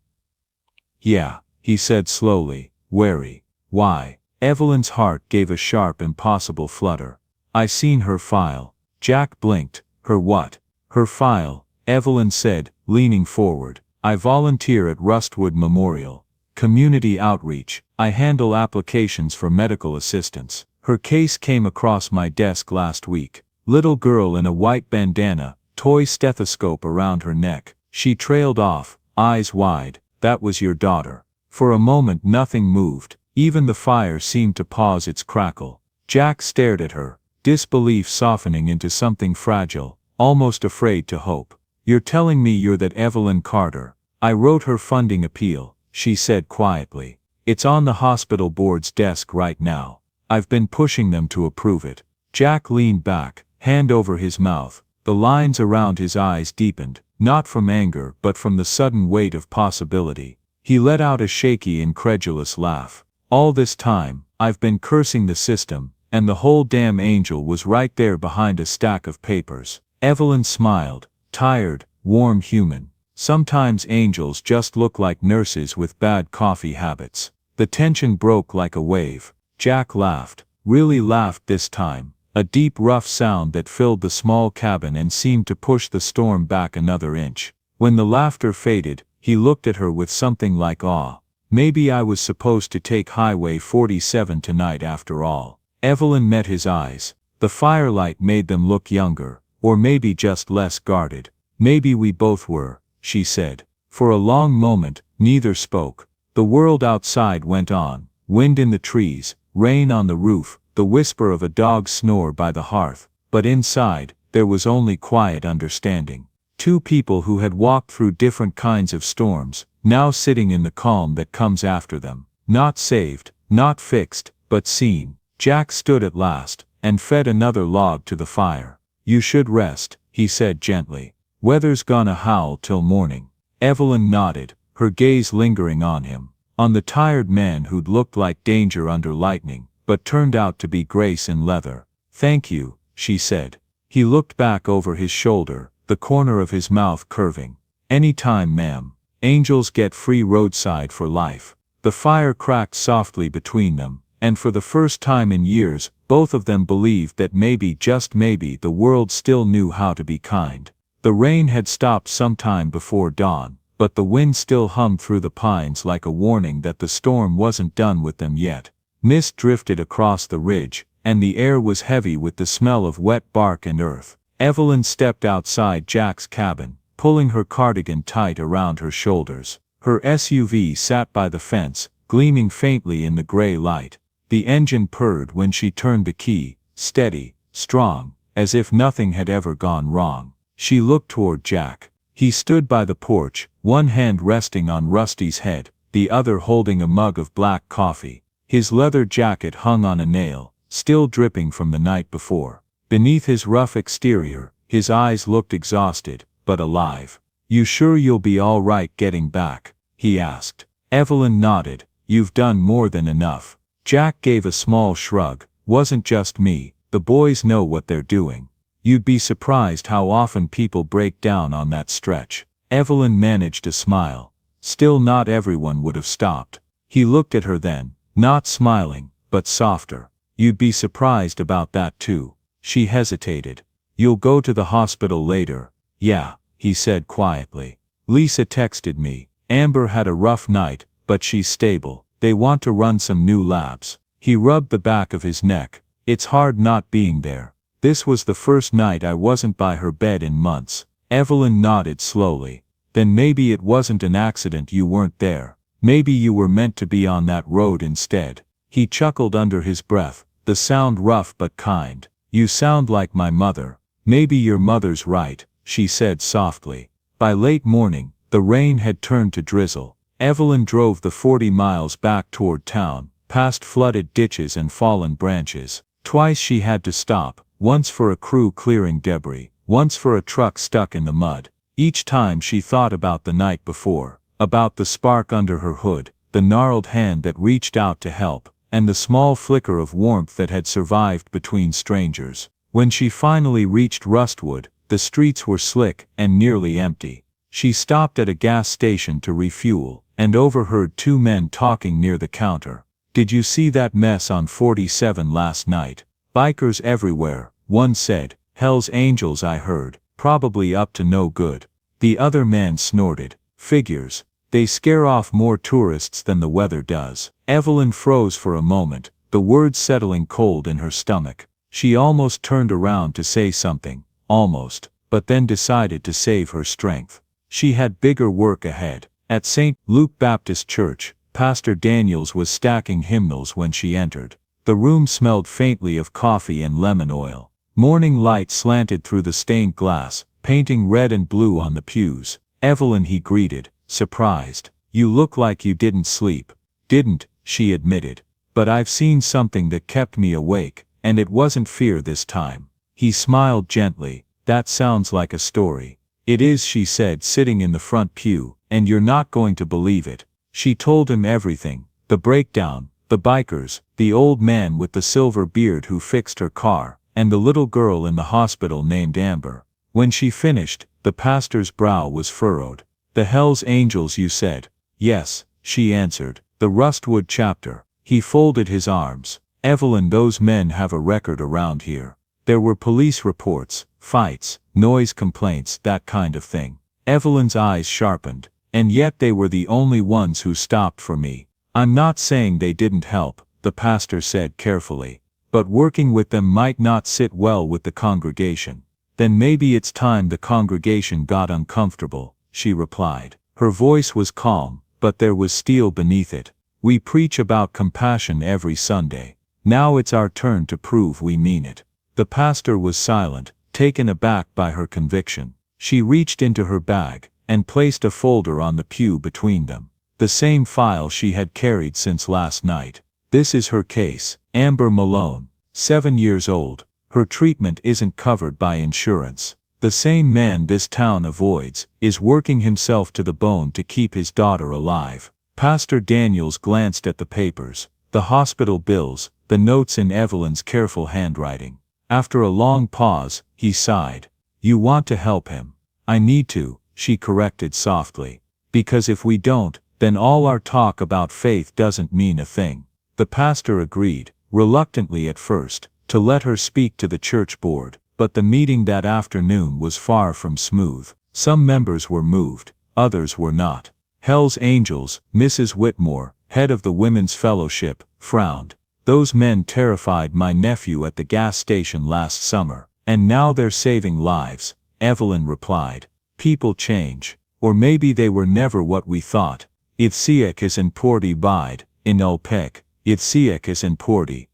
"Yeah," he said slowly, wary. "Why?" Evelyn's heart gave a sharp, impossible flutter. "I seen her file." Jack blinked. "Her what?" "Her file," Evelyn said, leaning forward. "I volunteer at Rustwood Memorial. Community outreach. I handle applications for medical assistance. Her case came across my desk last week. Little girl in a white bandana, toy stethoscope around her neck." She trailed off, eyes wide. "That was your daughter." For a moment nothing moved. Even the fire seemed to pause its crackle. Jack stared at her, disbelief softening into something fragile, almost afraid to hope. "You're telling me you're that Evelyn Carter?" "I wrote her funding appeal," she said quietly. "It's on the hospital board's desk right now. I've been pushing them to approve it." Jack leaned back, hand over his mouth. The lines around his eyes deepened, not from anger but from the sudden weight of possibility. He let out a shaky, incredulous laugh. "All this time, I've been cursing the system, and the whole damn angel was right there behind a stack of papers." Evelyn smiled, tired, warm, human. "Sometimes angels just look like nurses with bad coffee habits." The tension broke like a wave. Jack laughed, really laughed this time, a deep rough sound that filled the small cabin and seemed to push the storm back another inch. When the laughter faded, he looked at her with something like awe. "Maybe I was supposed to take Highway 47 tonight after all." Evelyn met his eyes. The firelight made them look younger, or maybe just less guarded. "Maybe we both were," she said. For a long moment, neither spoke. The world outside went on, wind in the trees, rain on the roof, the whisper of a dog's snore by the hearth, but inside, there was only quiet understanding. Two people who had walked through different kinds of storms, now sitting in the calm that comes after them. Not saved, not fixed, but seen. Jack stood at last, and fed another log to the fire. "You should rest," he said gently. "Weather's gonna howl till morning." Evelyn nodded, her gaze lingering on him. On the tired man who'd looked like danger under lightning, but turned out to be grace in leather. "Thank you," she said. He looked back over his shoulder, the corner of his mouth curving. "Any time, ma'am. Angels get free roadside for life." The fire cracked softly between them, and for the first time in years, both of them believed that maybe, just maybe, the world still knew how to be kind. The rain had stopped some time before dawn, but the wind still hummed through the pines like a warning that the storm wasn't done with them yet. Mist drifted across the ridge, and the air was heavy with the smell of wet bark and earth. Evelyn stepped outside Jack's cabin, pulling her cardigan tight around her shoulders. Her SUV sat by the fence, gleaming faintly in the gray light. The engine purred when she turned the key, steady, strong, as if nothing had ever gone wrong. She looked toward Jack. He stood by the porch, one hand resting on Rusty's head, the other holding a mug of black coffee. His leather jacket hung on a nail, still dripping from the night before. Beneath his rough exterior, his eyes looked exhausted, but alive. "You sure you'll be all right getting back?" he asked. Evelyn nodded. "You've done more than enough." Jack gave a small shrug. "Wasn't just me, the boys know what they're doing. You'd be surprised how often people break down on that stretch." Evelyn managed a smile. Still, not everyone would have stopped. He looked at her then, not smiling, but softer. "You'd be surprised about that too." She hesitated. "You'll go to the hospital later?" "Yeah," he said quietly. "Lisa texted me. Amber had a rough night, but she's stable. They want to run some new labs." He rubbed the back of his neck. "It's hard not being there. This was the first night I wasn't by her bed in months." Evelyn nodded slowly. "Then maybe it wasn't an accident you weren't there. Maybe you were meant to be on that road instead." He chuckled under his breath, the sound rough but kind. "You sound like my mother." "Maybe your mother's right," she said softly. By late morning, the rain had turned to drizzle. Evelyn drove the 40 miles back toward town, past flooded ditches and fallen branches. Twice she had to stop, once for a crew clearing debris, once for a truck stuck in the mud. Each time she thought about the night before, about the spark under her hood, the gnarled hand that reached out to help, and the small flicker of warmth that had survived between strangers. When she finally reached Rustwood, the streets were slick and nearly empty. She stopped at a gas station to refuel, and overheard two men talking near the counter. "Did you see that mess on 47 last night? Bikers everywhere," one said. "Hell's Angels, I heard, probably up to no good." The other man snorted. "Figures. They scare off more tourists than the weather does." Evelyn froze for a moment, the words settling cold in her stomach. She almost turned around to say something, almost, but then decided to save her strength. She had bigger work ahead. At St. Luke Baptist Church, Pastor Daniels was stacking hymnals when she entered. The room smelled faintly of coffee and lemon oil. Morning light slanted through the stained glass, painting red and blue on the pews. "Evelyn," he greeted, surprised. "You look like you didn't sleep." "Didn't," she admitted. "But I've seen something that kept me awake, and it wasn't fear this time." He smiled gently. "That sounds like a story." "It is," she said, sitting in the front pew, "and you're not going to believe it." She told him everything. The breakdown, the bikers, the old man with the silver beard who fixed her car, and the little girl in the hospital named Amber. When she finished, the pastor's brow was furrowed. "The Hell's Angels, you said?" "Yes," she answered. "The Rustwood chapter." He folded his arms. "Evelyn, those men have a record around here. There were police reports, fights, noise complaints, that kind of thing." Evelyn's eyes sharpened. "And yet they were the only ones who stopped for me." "I'm not saying they didn't help," the pastor said carefully. "But working with them might not sit well with the congregation." "Then maybe it's time the congregation got uncomfortable," she replied. Her voice was calm, but there was steel beneath it. "We preach about compassion every Sunday. Now it's our turn to prove we mean it." The pastor was silent, taken aback by her conviction. She reached into her bag, and placed a folder on the pew between them. The same file she had carried since last night. "This is her case, Amber Malone, 7 years old. Her treatment isn't covered by insurance. The same man this town avoids, is working himself to the bone to keep his daughter alive." Pastor Daniels glanced at the papers, the hospital bills, the notes in Evelyn's careful handwriting. After a long pause, he sighed. You want to help him. I need to, she corrected softly. Because if we don't, then all our talk about faith doesn't mean a thing. The pastor agreed, reluctantly at first, to let her speak to the church board, but the meeting that afternoon was far from smooth. Some members were moved, others were not. Hell's Angels, Mrs. Whitmore, head of the Women's Fellowship, frowned. Those men terrified my nephew at the gas station last summer, and now they're saving lives, Evelyn replied. People change. Or maybe they were never what we thought. Itziek is in Porty bide, in Ulpec, Itziek is in Porty.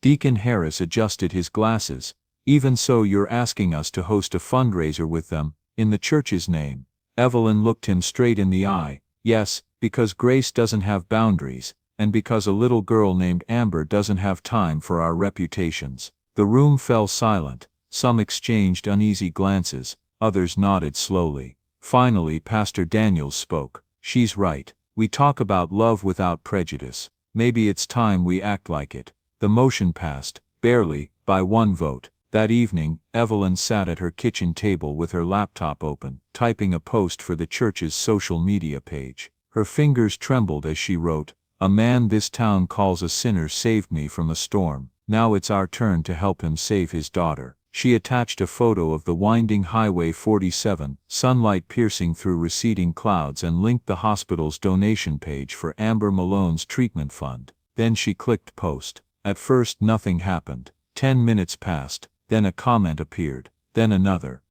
Deacon Harris adjusted his glasses. Even so, you're asking us to host a fundraiser with them, in the church's name. Evelyn looked him straight in the eye. Yes, because grace doesn't have boundaries, and because a little girl named Amber doesn't have time for our reputations. The room fell silent. Some exchanged uneasy glances, others nodded slowly. Finally, Pastor Daniels spoke. She's right. We talk about love without prejudice. Maybe it's time we act like it. The motion passed, barely, by one vote. That evening, Evelyn sat at her kitchen table with her laptop open, typing a post for the church's social media page. Her fingers trembled as she wrote, "A man this town calls a sinner saved me from a storm. Now it's our turn to help him save his daughter." She attached a photo of the winding Highway 47, sunlight piercing through receding clouds, and linked the hospital's donation page for Amber Malone's treatment fund. Then she clicked post. At first nothing happened. 10 minutes passed, then a comment appeared, then another,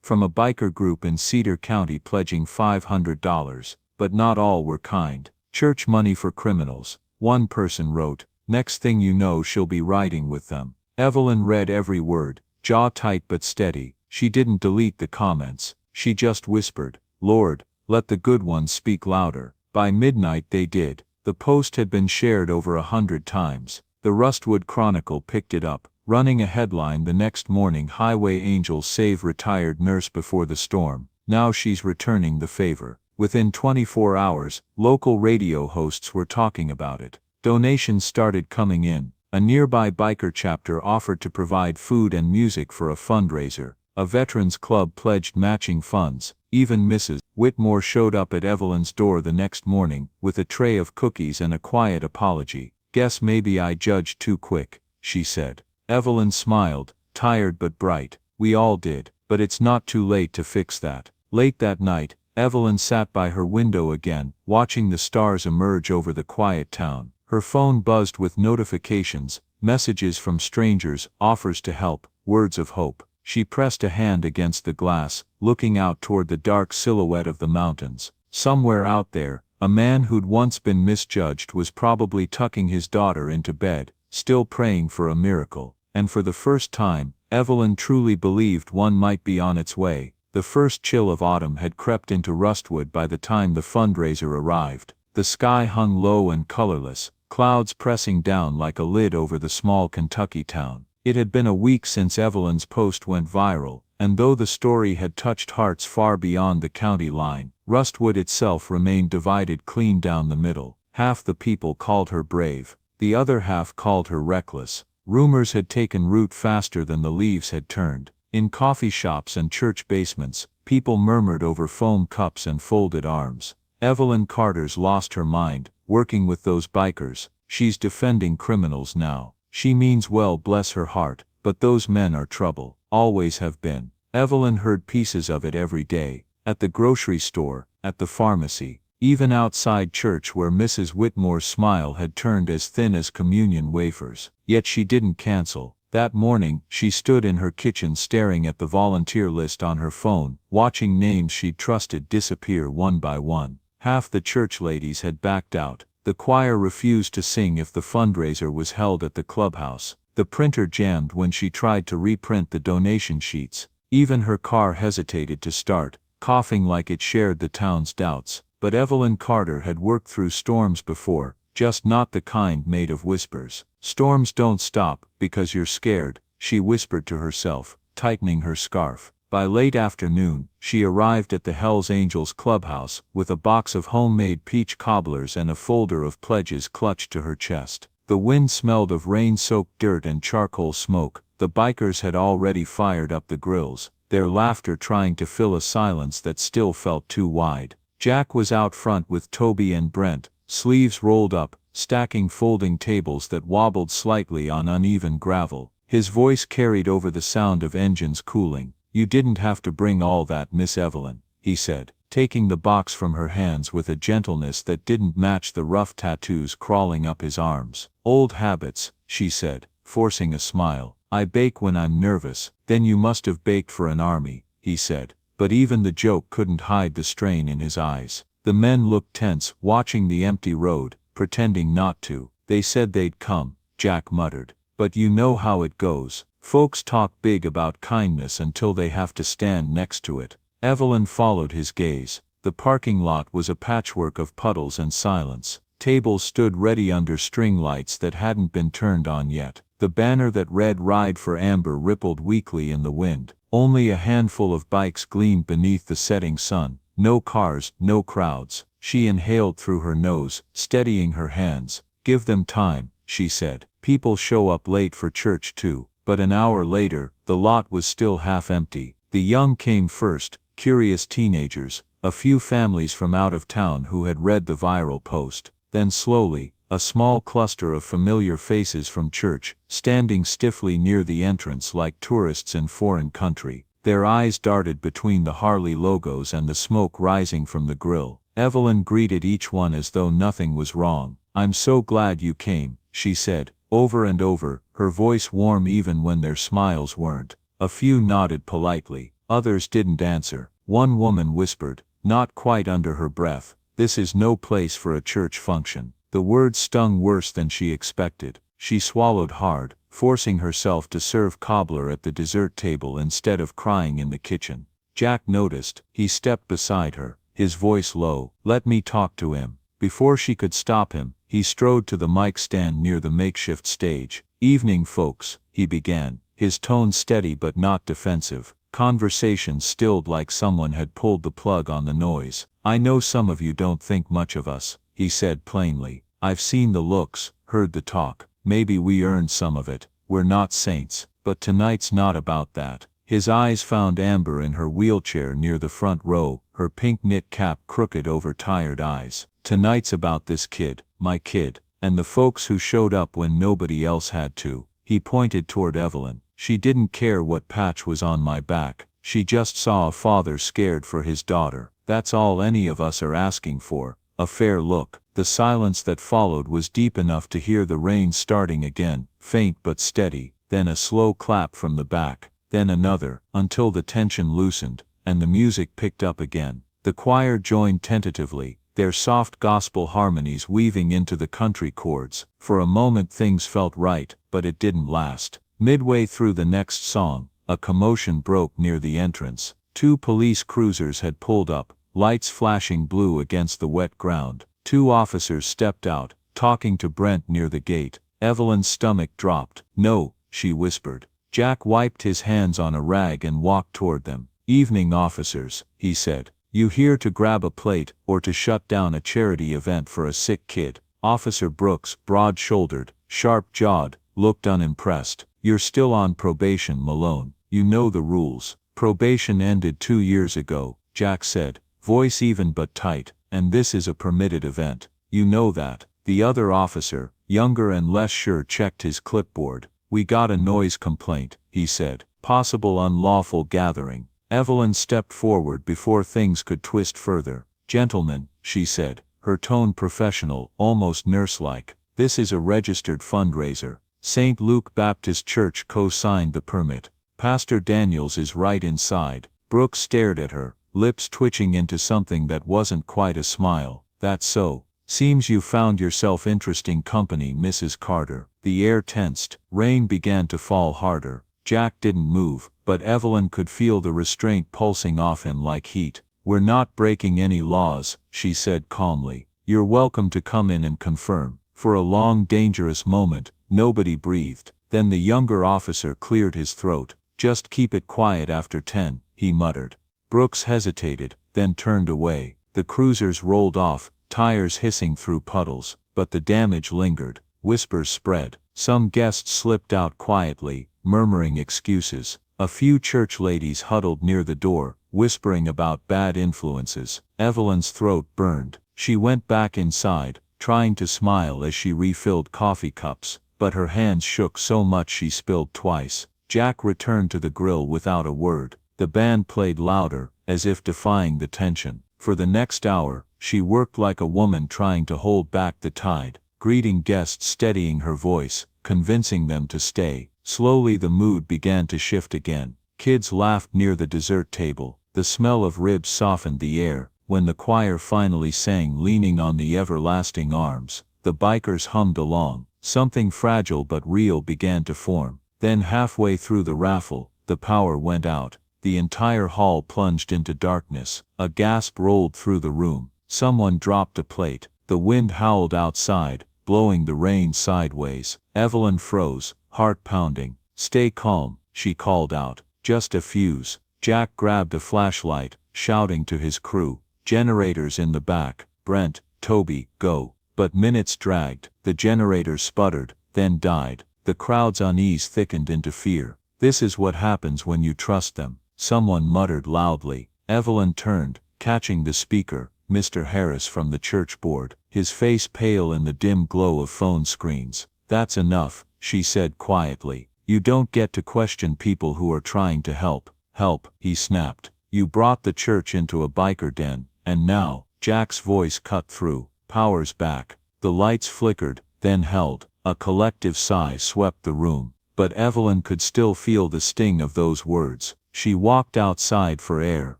from a biker group in Cedar County pledging $500, but not all were kind. Church money for criminals. One person wrote, "Next thing you know she'll be riding with them." Evelyn read every word, jaw tight but steady. She didn't delete the comments. She just whispered, "Lord, let the good ones speak louder." By midnight they did. The post had been shared over 100 times. The Rustwood Chronicle picked it up, running a headline the next morning: Highway Angels save retired nurse before the storm. Now she's returning the favor. Within 24 hours, local radio hosts were talking about it. Donations started coming in. A nearby biker chapter offered to provide food and music for a fundraiser. A veterans club pledged matching funds. Even Mrs. Whitmore showed up at Evelyn's door the next morning, with a tray of cookies and a quiet apology. "Guess maybe I judged too quick," she said. Evelyn smiled, tired but bright. "We all did, but it's not too late to fix that." Late that night, Evelyn sat by her window again, watching the stars emerge over the quiet town. Her phone buzzed with notifications, messages from strangers, offers to help, words of hope. She pressed a hand against the glass, looking out toward the dark silhouette of the mountains. Somewhere out there, a man who'd once been misjudged was probably tucking his daughter into bed, still praying for a miracle. And for the first time, Evelyn truly believed one might be on its way. The first chill of autumn had crept into Rustwood by the time the fundraiser arrived. The sky hung low and colorless, clouds pressing down like a lid over the small Kentucky town. It had been a week since Evelyn's post went viral, and though the story had touched hearts far beyond the county line, Rustwood itself remained divided clean down the middle. Half the people called her brave, the other half called her reckless. Rumors had taken root faster than the leaves had turned. In coffee shops and church basements, people murmured over foam cups and folded arms. Evelyn Carter's lost her mind, working with those bikers. She's defending criminals now. She means well, bless her heart, but those men are trouble, always have been. Evelyn heard pieces of it every day, at the grocery store, at the pharmacy, even outside church where Mrs. Whitmore's smile had turned as thin as communion wafers. Yet she didn't cancel. That morning, she stood in her kitchen staring at the volunteer list on her phone, watching names she'd trusted disappear one by one. Half the church ladies had backed out. The choir refused to sing if the fundraiser was held at the clubhouse. The printer jammed when she tried to reprint the donation sheets. Even her car hesitated to start, coughing like it shared the town's doubts. But Evelyn Carter had worked through storms before, just not the kind made of whispers. "Storms don't stop because you're scared," she whispered to herself, tightening her scarf. By late afternoon, she arrived at the Hells Angels clubhouse, with a box of homemade peach cobblers and a folder of pledges clutched to her chest. The wind smelled of rain-soaked dirt and charcoal smoke. The bikers had already fired up the grills, their laughter trying to fill a silence that still felt too wide. Jack was out front with Toby and Brent, sleeves rolled up, stacking folding tables that wobbled slightly on uneven gravel. His voice carried over the sound of engines cooling. "You didn't have to bring all that, Miss Evelyn," he said, taking the box from her hands with a gentleness that didn't match the rough tattoos crawling up his arms. "Old habits," she said, forcing a smile. "I bake when I'm nervous." "Then you must have baked for an army," he said, but even the joke couldn't hide the strain in his eyes. The men looked tense, watching the empty road, pretending not to. "They said they'd come," Jack muttered. "But you know how it goes. Folks talk big about kindness until they have to stand next to it." Evelyn followed his gaze. The parking lot was a patchwork of puddles and silence. Tables stood ready under string lights that hadn't been turned on yet. The banner that read "Ride for Amber" rippled weakly in the wind. Only a handful of bikes gleamed beneath the setting sun. No cars, no crowds. She inhaled through her nose, steadying her hands. "Give them time," she said. "People show up late for church too." But an hour later, the lot was still half empty. The young came first, curious teenagers, a few families from out of town who had read the viral post. Then slowly, a small cluster of familiar faces from church, standing stiffly near the entrance like tourists in foreign country. Their eyes darted between the Harley logos and the smoke rising from the grill. Evelyn greeted each one as though nothing was wrong. "I'm so glad you came," she said, over and over, her voice warm even when their smiles weren't. A few nodded politely, others didn't answer. One woman whispered, not quite under her breath, "This is no place for a church function." The words stung worse than she expected. She swallowed hard, forcing herself to serve cobbler at the dessert table instead of crying in the kitchen. Jack noticed. He stepped beside her, his voice low. "Let me talk to him." Before she could stop him, he strode to the mic stand near the makeshift stage. "Evening, folks," he began, his tone steady but not defensive. Conversation stilled like someone had pulled the plug on the noise. "I know some of you don't think much of us," he said plainly. "I've seen the looks, heard the talk. Maybe we earned some of it. We're not saints, but tonight's not about that." His eyes found Amber in her wheelchair near the front row, her pink knit cap crooked over tired eyes. "Tonight's about this kid, my kid, and the folks who showed up when nobody else had to." He pointed toward Evelyn. "She didn't care what patch was on my back. She just saw a father scared for his daughter. That's all any of us are asking for, a fair look." The silence that followed was deep enough to hear the rain starting again, faint but steady, then a slow clap from the back, then another, until the tension loosened, and the music picked up again. The choir joined tentatively, their soft gospel harmonies weaving into the country chords. For a moment things felt right, but it didn't last. Midway through the next song, a commotion broke near the entrance. 2 police cruisers had pulled up, lights flashing blue against the wet ground. 2 officers stepped out, talking to Brent near the gate. Evelyn's stomach dropped. "No," she whispered. Jack wiped his hands on a rag and walked toward them. "Evening, officers," he said. "You here to grab a plate, or to shut down a charity event for a sick kid?" Officer Brooks, broad-shouldered, sharp-jawed, looked unimpressed. "You're still on probation, Malone. You know the rules." "Probation ended 2 years ago," Jack said, voice even but tight. "And this is a permitted event. You know that." The other officer, younger and less sure, checked his clipboard. "We got a noise complaint," he said. "Possible unlawful gathering." Evelyn stepped forward before things could twist further. "Gentlemen," she said, her tone professional, almost nurse-like, "this is a registered fundraiser. St. Luke Baptist Church co-signed the permit. Pastor Daniels is right inside." Brooks stared at her, lips twitching into something that wasn't quite a smile. "That's so. Seems you found yourself interesting company, Mrs. Carter." The air tensed. Rain began to fall harder. Jack didn't move, but Evelyn could feel the restraint pulsing off him like heat. "We're not breaking any laws," she said calmly. "You're welcome to come in and confirm." For a long, dangerous moment, nobody breathed. Then the younger officer cleared his throat. "Just keep it quiet after 10, he muttered. Brooks hesitated, then turned away. The cruisers rolled off, tires hissing through puddles, but the damage lingered. Whispers spread. Some guests slipped out quietly, murmuring excuses. A few church ladies huddled near the door, whispering about bad influences. Evelyn's throat burned. She went back inside, trying to smile as she refilled coffee cups, but her hands shook so much she spilled twice. Jack returned to the grill without a word. The band played louder, as if defying the tension. For the next hour, she worked like a woman trying to hold back the tide, greeting guests, steadying her voice, convincing them to stay. Slowly the mood began to shift again. Kids laughed near the dessert table. The smell of ribs softened the air. When the choir finally sang Leaning on the Everlasting Arms, the bikers hummed along. Something fragile but real began to form. Then halfway through the raffle, the power went out. The entire hall plunged into darkness. A gasp rolled through the room. Someone dropped a plate. The wind howled outside, blowing the rain sideways. Evelyn froze, heart pounding. "Stay calm," she called out. "Just a fuse." Jack grabbed a flashlight, shouting to his crew. "Generators in the back. Brent, Toby, go." But minutes dragged. The generators sputtered, then died. The crowd's unease thickened into fear. "This is what happens when you trust them," someone muttered loudly. Evelyn turned, catching the speaker. Mr. Harris from the church board, his face pale in the dim glow of phone screens. "That's enough," she said quietly. "You don't get to question people who are trying to help." "Help," he snapped. "You brought the church into a biker den, and now," Jack's voice cut through, "power's back." The lights flickered, then held. A collective sigh swept the room. But Evelyn could still feel the sting of those words. She walked outside for air,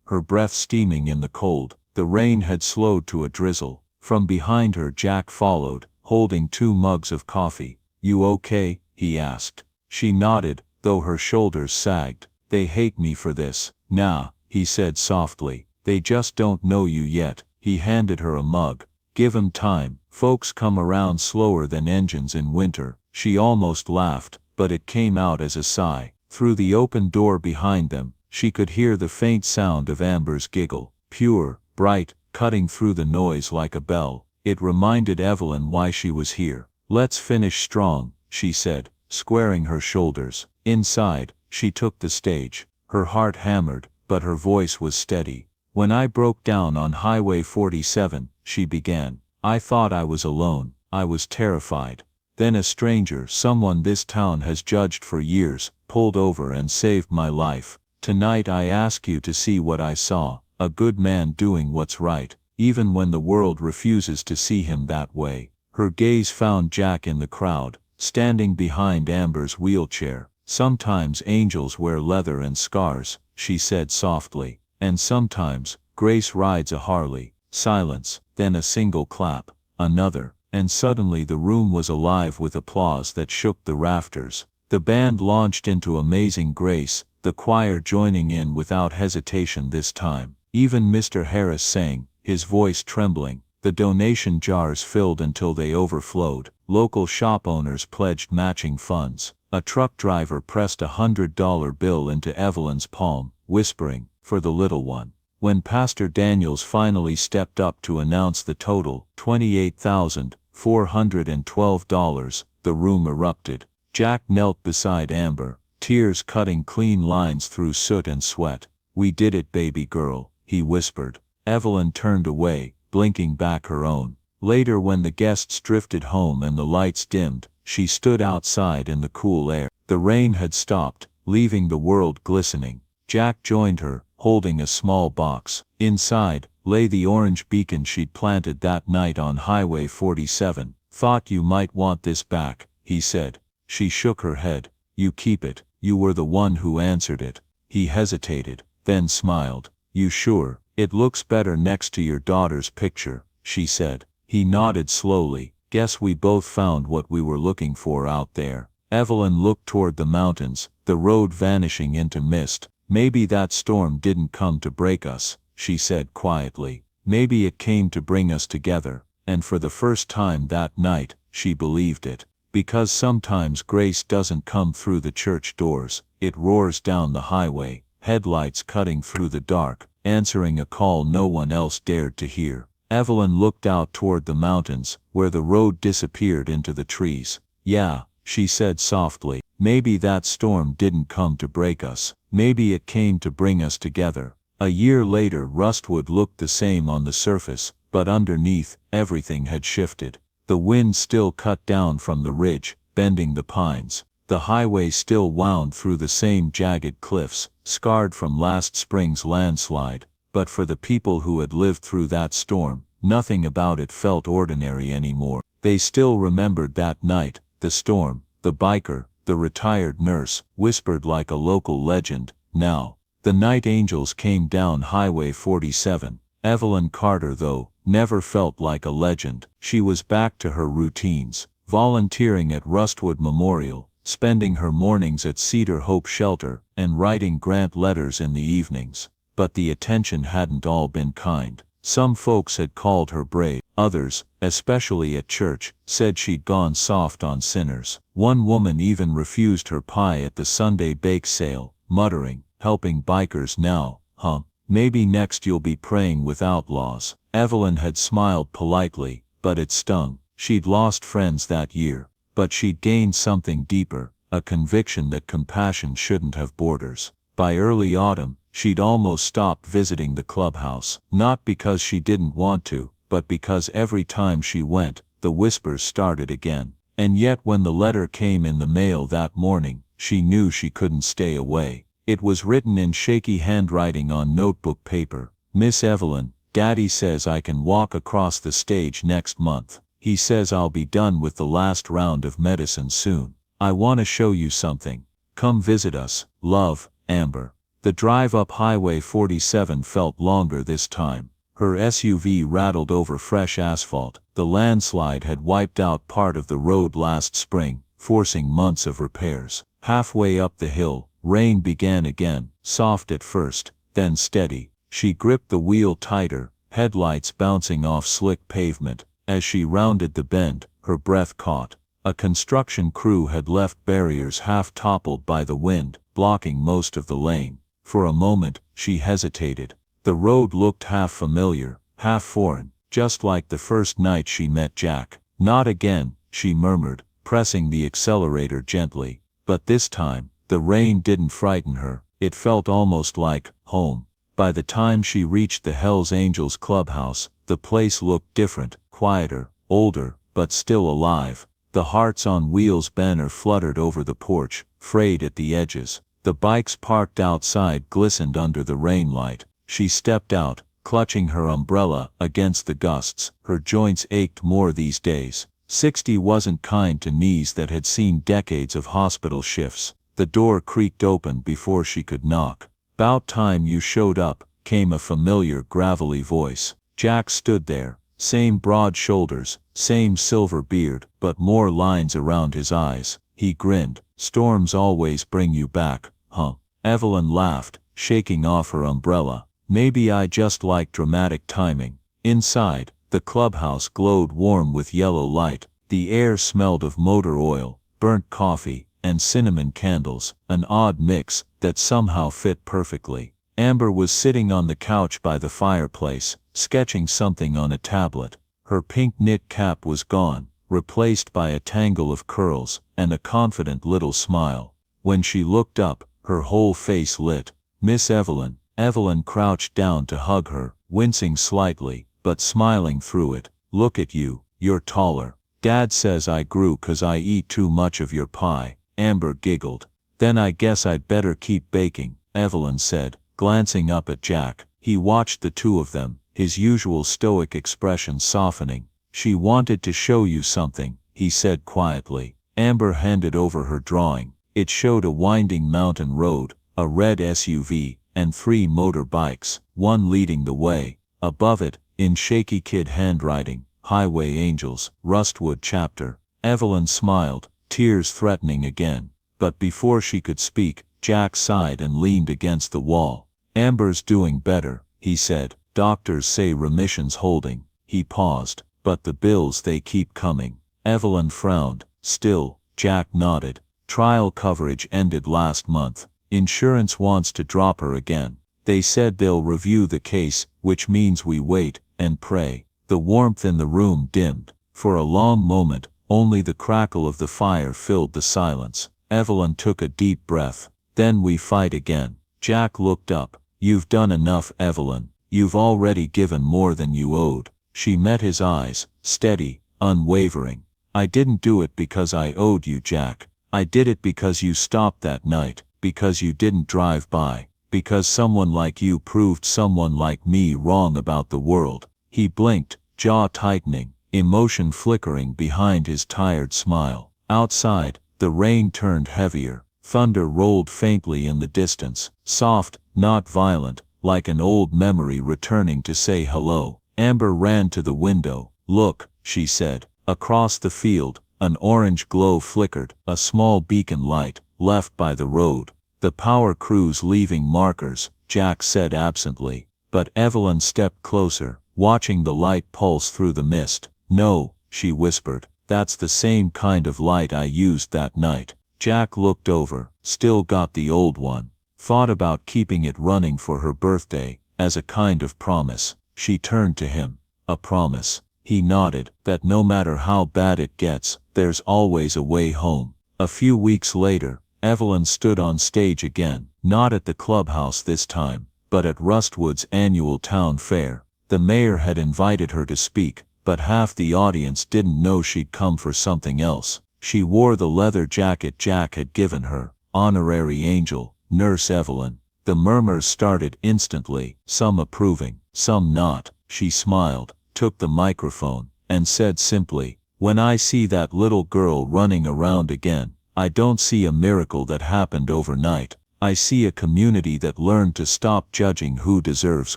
her breath steaming in the cold. The rain had slowed to a drizzle. From behind her Jack followed, holding 2 mugs of coffee. "You okay?" he asked. She nodded, though her shoulders sagged. "They hate me for this." "Nah," he said softly. "They just don't know you yet." He handed her a mug. "Give 'em time. Folks come around slower than engines in winter." She almost laughed, but it came out as a sigh. Through the open door behind them, she could hear the faint sound of Amber's giggle. Pure, bright, cutting through the noise like a bell. It reminded Evelyn why she was here. "Let's finish strong," she said, squaring her shoulders. Inside, she took the stage. Her heart hammered, but her voice was steady. "When I broke down on Highway 47, she began, I thought I was alone. I was terrified. Then a stranger, someone this town has judged for years, pulled over and saved my life. Tonight I ask you to see what I saw, a good man doing what's right, even when the world refuses to see him that way." Her gaze found Jack in the crowd, standing behind Amber's wheelchair. "Sometimes angels wear leather and scars," she said softly. "And sometimes, grace rides a Harley." Silence, then a single clap, another, and suddenly the room was alive with applause that shook the rafters. The band launched into Amazing Grace, the choir joining in without hesitation this time. Even Mr. Harris sang, his voice trembling. The donation jars filled until they overflowed. Local shop owners pledged matching funds. A truck driver pressed $100 bill into Evelyn's palm, whispering, "For the little one." When Pastor Daniels finally stepped up to announce the total, $28,412, the room erupted. Jack knelt beside Amber, tears cutting clean lines through soot and sweat. "We did it, baby girl," he whispered. Evelyn turned away, blinking back her own. Later, when the guests drifted home and the lights dimmed, she stood outside in the cool air. The rain had stopped, leaving the world glistening. Jack joined her, holding a small box. Inside, lay the orange beacon she'd planted that night on Highway 47. "Thought you might want this back," he said. She shook her head. "You keep it. You were the one who answered it." He hesitated, then smiled. "You sure? It looks better next to your daughter's picture," she said. He nodded slowly. "Guess we both found what we were looking for out there." Evelyn looked toward the mountains, the road vanishing into mist. "Maybe that storm didn't come to break us," she said quietly. "Maybe it came to bring us together." And for the first time that night, she believed it. Because sometimes grace doesn't come through the church doors, it roars down the highway, headlights cutting through the dark, answering a call no one else dared to hear. Evelyn looked out toward the mountains, where the road disappeared into the trees. "Yeah," she said softly, Maybe that storm didn't come to break us. Maybe it came to bring us together. A year later, Rustwood looked the same on the surface, but underneath, everything had shifted. The wind still cut down from the ridge, bending the pines. The highway still wound through the same jagged cliffs, scarred from last spring's landslide. But for the people who had lived through that storm, nothing about it felt ordinary anymore. They still remembered that night, the storm, the biker, the retired nurse, whispered like a local legend. Now, the night angels came down Highway 47. Evelyn Carter, though, never felt like a legend. She was back to her routines, volunteering at Rustwood Memorial, spending her mornings at Cedar Hope Shelter, and writing grant letters in the evenings. But the attention hadn't all been kind. Some folks had called her brave. Others, especially at church, said she'd gone soft on sinners. One woman even refused her pie at the Sunday bake sale, muttering, "Helping bikers now, huh? Maybe next you'll be praying with outlaws." Evelyn had smiled politely, but it stung. She'd lost friends that year, but she'd gained something deeper, a conviction that compassion shouldn't have borders. By early autumn, she'd almost stopped visiting the clubhouse, not because she didn't want to, but because every time she went, the whispers started again. And yet when the letter came in the mail that morning, she knew she couldn't stay away. It was written in shaky handwriting on notebook paper. "Miss Evelyn, Daddy says I can walk across the stage next month. He says I'll be done with the last round of medicine soon. I want to show you something. Come visit us. Love, Amber." The drive up Highway 47 felt longer this time. Her SUV rattled over fresh asphalt. The landslide had wiped out part of the road last spring, forcing months of repairs. Halfway up the hill, rain began again, soft at first, then steady. She gripped the wheel tighter, headlights bouncing off slick pavement. As she rounded the bend, her breath caught. A construction crew had left barriers half toppled by the wind, blocking most of the lane. For a moment, she hesitated. The road looked half familiar, half foreign, just like the first night she met Jack. "Not again," she murmured, pressing the accelerator gently. But this time, the rain didn't frighten her. It felt almost like home. By the time she reached the Hells Angels clubhouse, the place looked different, quieter, older, but still alive. The Hearts on Wheels banner fluttered over the porch, frayed at the edges. The bikes parked outside glistened under the rain light. She stepped out, clutching her umbrella against the gusts. Her joints ached more these days. 60 wasn't kind to knees that had seen decades of hospital shifts. The door creaked open before she could knock. "'Bout time you showed up," came a familiar gravelly voice. Jack stood there, same broad shoulders, same silver beard, but more lines around his eyes. He grinned. "Storms always bring you back, huh?" Evelyn laughed, shaking off her umbrella. "Maybe I just like dramatic timing." Inside, the clubhouse glowed warm with yellow light. The air smelled of motor oil, burnt coffee, and cinnamon candles, an odd mix that somehow fit perfectly. Amber was sitting on the couch by the fireplace, sketching something on a tablet. Her pink knit cap was gone, replaced by a tangle of curls, and a confident little smile. When she looked up, her whole face lit. "Miss Evelyn." Evelyn crouched down to hug her, wincing slightly, but smiling through it. "Look at you, you're taller. Dad says I grew 'cause I eat too much of your pie." Amber giggled. "Then I guess I'd better keep baking," Evelyn said, glancing up at Jack. He watched the two of them, his usual stoic expression softening. "She wanted to show you something," he said quietly. Amber handed over her drawing. It showed a winding mountain road, a red SUV, and 3 motor bikes, one leading the way. Above it, in shaky kid handwriting, "Highway Angels, Rustwood Chapter." Evelyn smiled, tears threatening again. But before she could speak, Jack sighed and leaned against the wall. "Amber's doing better," he said. "Doctors say remission's holding." He paused. "But the bills, they keep coming." Evelyn frowned. "Still," Jack nodded. "Trial coverage ended last month. Insurance wants to drop her again. They said they'll review the case, which means we wait and pray." The warmth in the room dimmed. For a long moment, only the crackle of the fire filled the silence. Evelyn took a deep breath. Then we fight again. Jack looked up. You've done enough, Evelyn. You've already given more than you owed. She met his eyes, steady, unwavering. I didn't do it because I owed you, Jack. I did it because you stopped that night, because you didn't drive by, because someone like you proved someone like me wrong about the world. He blinked, jaw tightening, emotion flickering behind his tired smile. Outside, the rain turned heavier. Thunder rolled faintly in the distance, soft, not violent, like an old memory returning to say hello. Amber ran to the window. Look, she said. Across the field, an orange glow flickered, a small beacon light, left by the road. The power crew's leaving markers, Jack said absently. But Evelyn stepped closer, watching the light pulse through the mist. No, she whispered. That's the same kind of light I used that night. Jack looked over, still got the old one. Thought about keeping it running for her birthday, as a kind of promise. She turned to him. A promise. He nodded, that no matter how bad it gets, there's always a way home. A few weeks later, Evelyn stood on stage again, not at the clubhouse this time, but at Rustwood's annual town fair. The mayor had invited her to speak, but half the audience didn't know she'd come for something else. She wore the leather jacket Jack had given her. Honorary angel, Nurse Evelyn. The murmurs started instantly, some approving, some not. She smiled, took the microphone, and said simply, "When I see that little girl running around again, I don't see a miracle that happened overnight. I see a community that learned to stop judging who deserves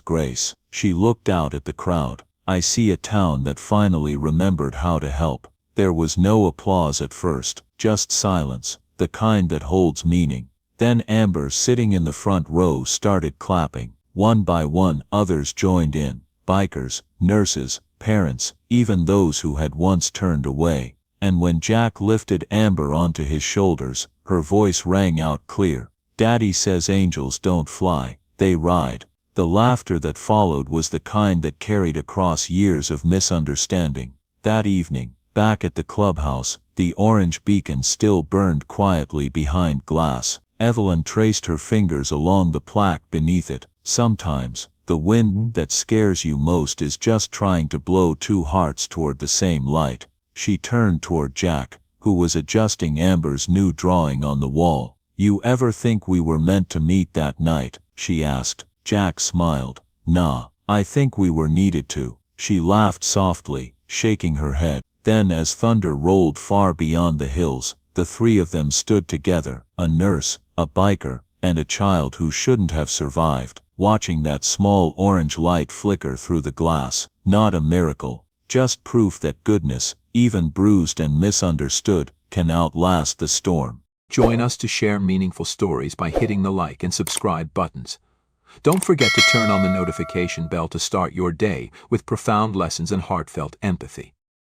grace." She looked out at the crowd. "I see a town that finally remembered how to help." There was no applause at first, just silence, the kind that holds meaning. Then Amber, sitting in the front row, started clapping. One by one, others joined in. Bikers, nurses, parents, even those who had once turned away. And when Jack lifted Amber onto his shoulders, her voice rang out clear. "Daddy says angels don't fly, they ride." The laughter that followed was the kind that carried across years of misunderstanding. That evening, back at the clubhouse, the orange beacon still burned quietly behind glass. Evelyn traced her fingers along the plaque beneath it. Sometimes, the wind that scares you most is just trying to blow two hearts toward the same light. She turned toward Jack, who was adjusting Amber's new drawing on the wall. "You ever think we were meant to meet that night?" she asked. Jack smiled. "Nah, I think we were needed to." She laughed softly, shaking her head. Then, as thunder rolled far beyond the hills, the three of them stood together, a nurse, a biker, and a child who shouldn't have survived, watching that small orange light flicker through the glass. Not a miracle, just proof that goodness, even bruised and misunderstood, can outlast the storm. Join us to share meaningful stories by hitting the like and subscribe buttons. Don't forget to turn on the notification bell to start your day with profound lessons and heartfelt empathy.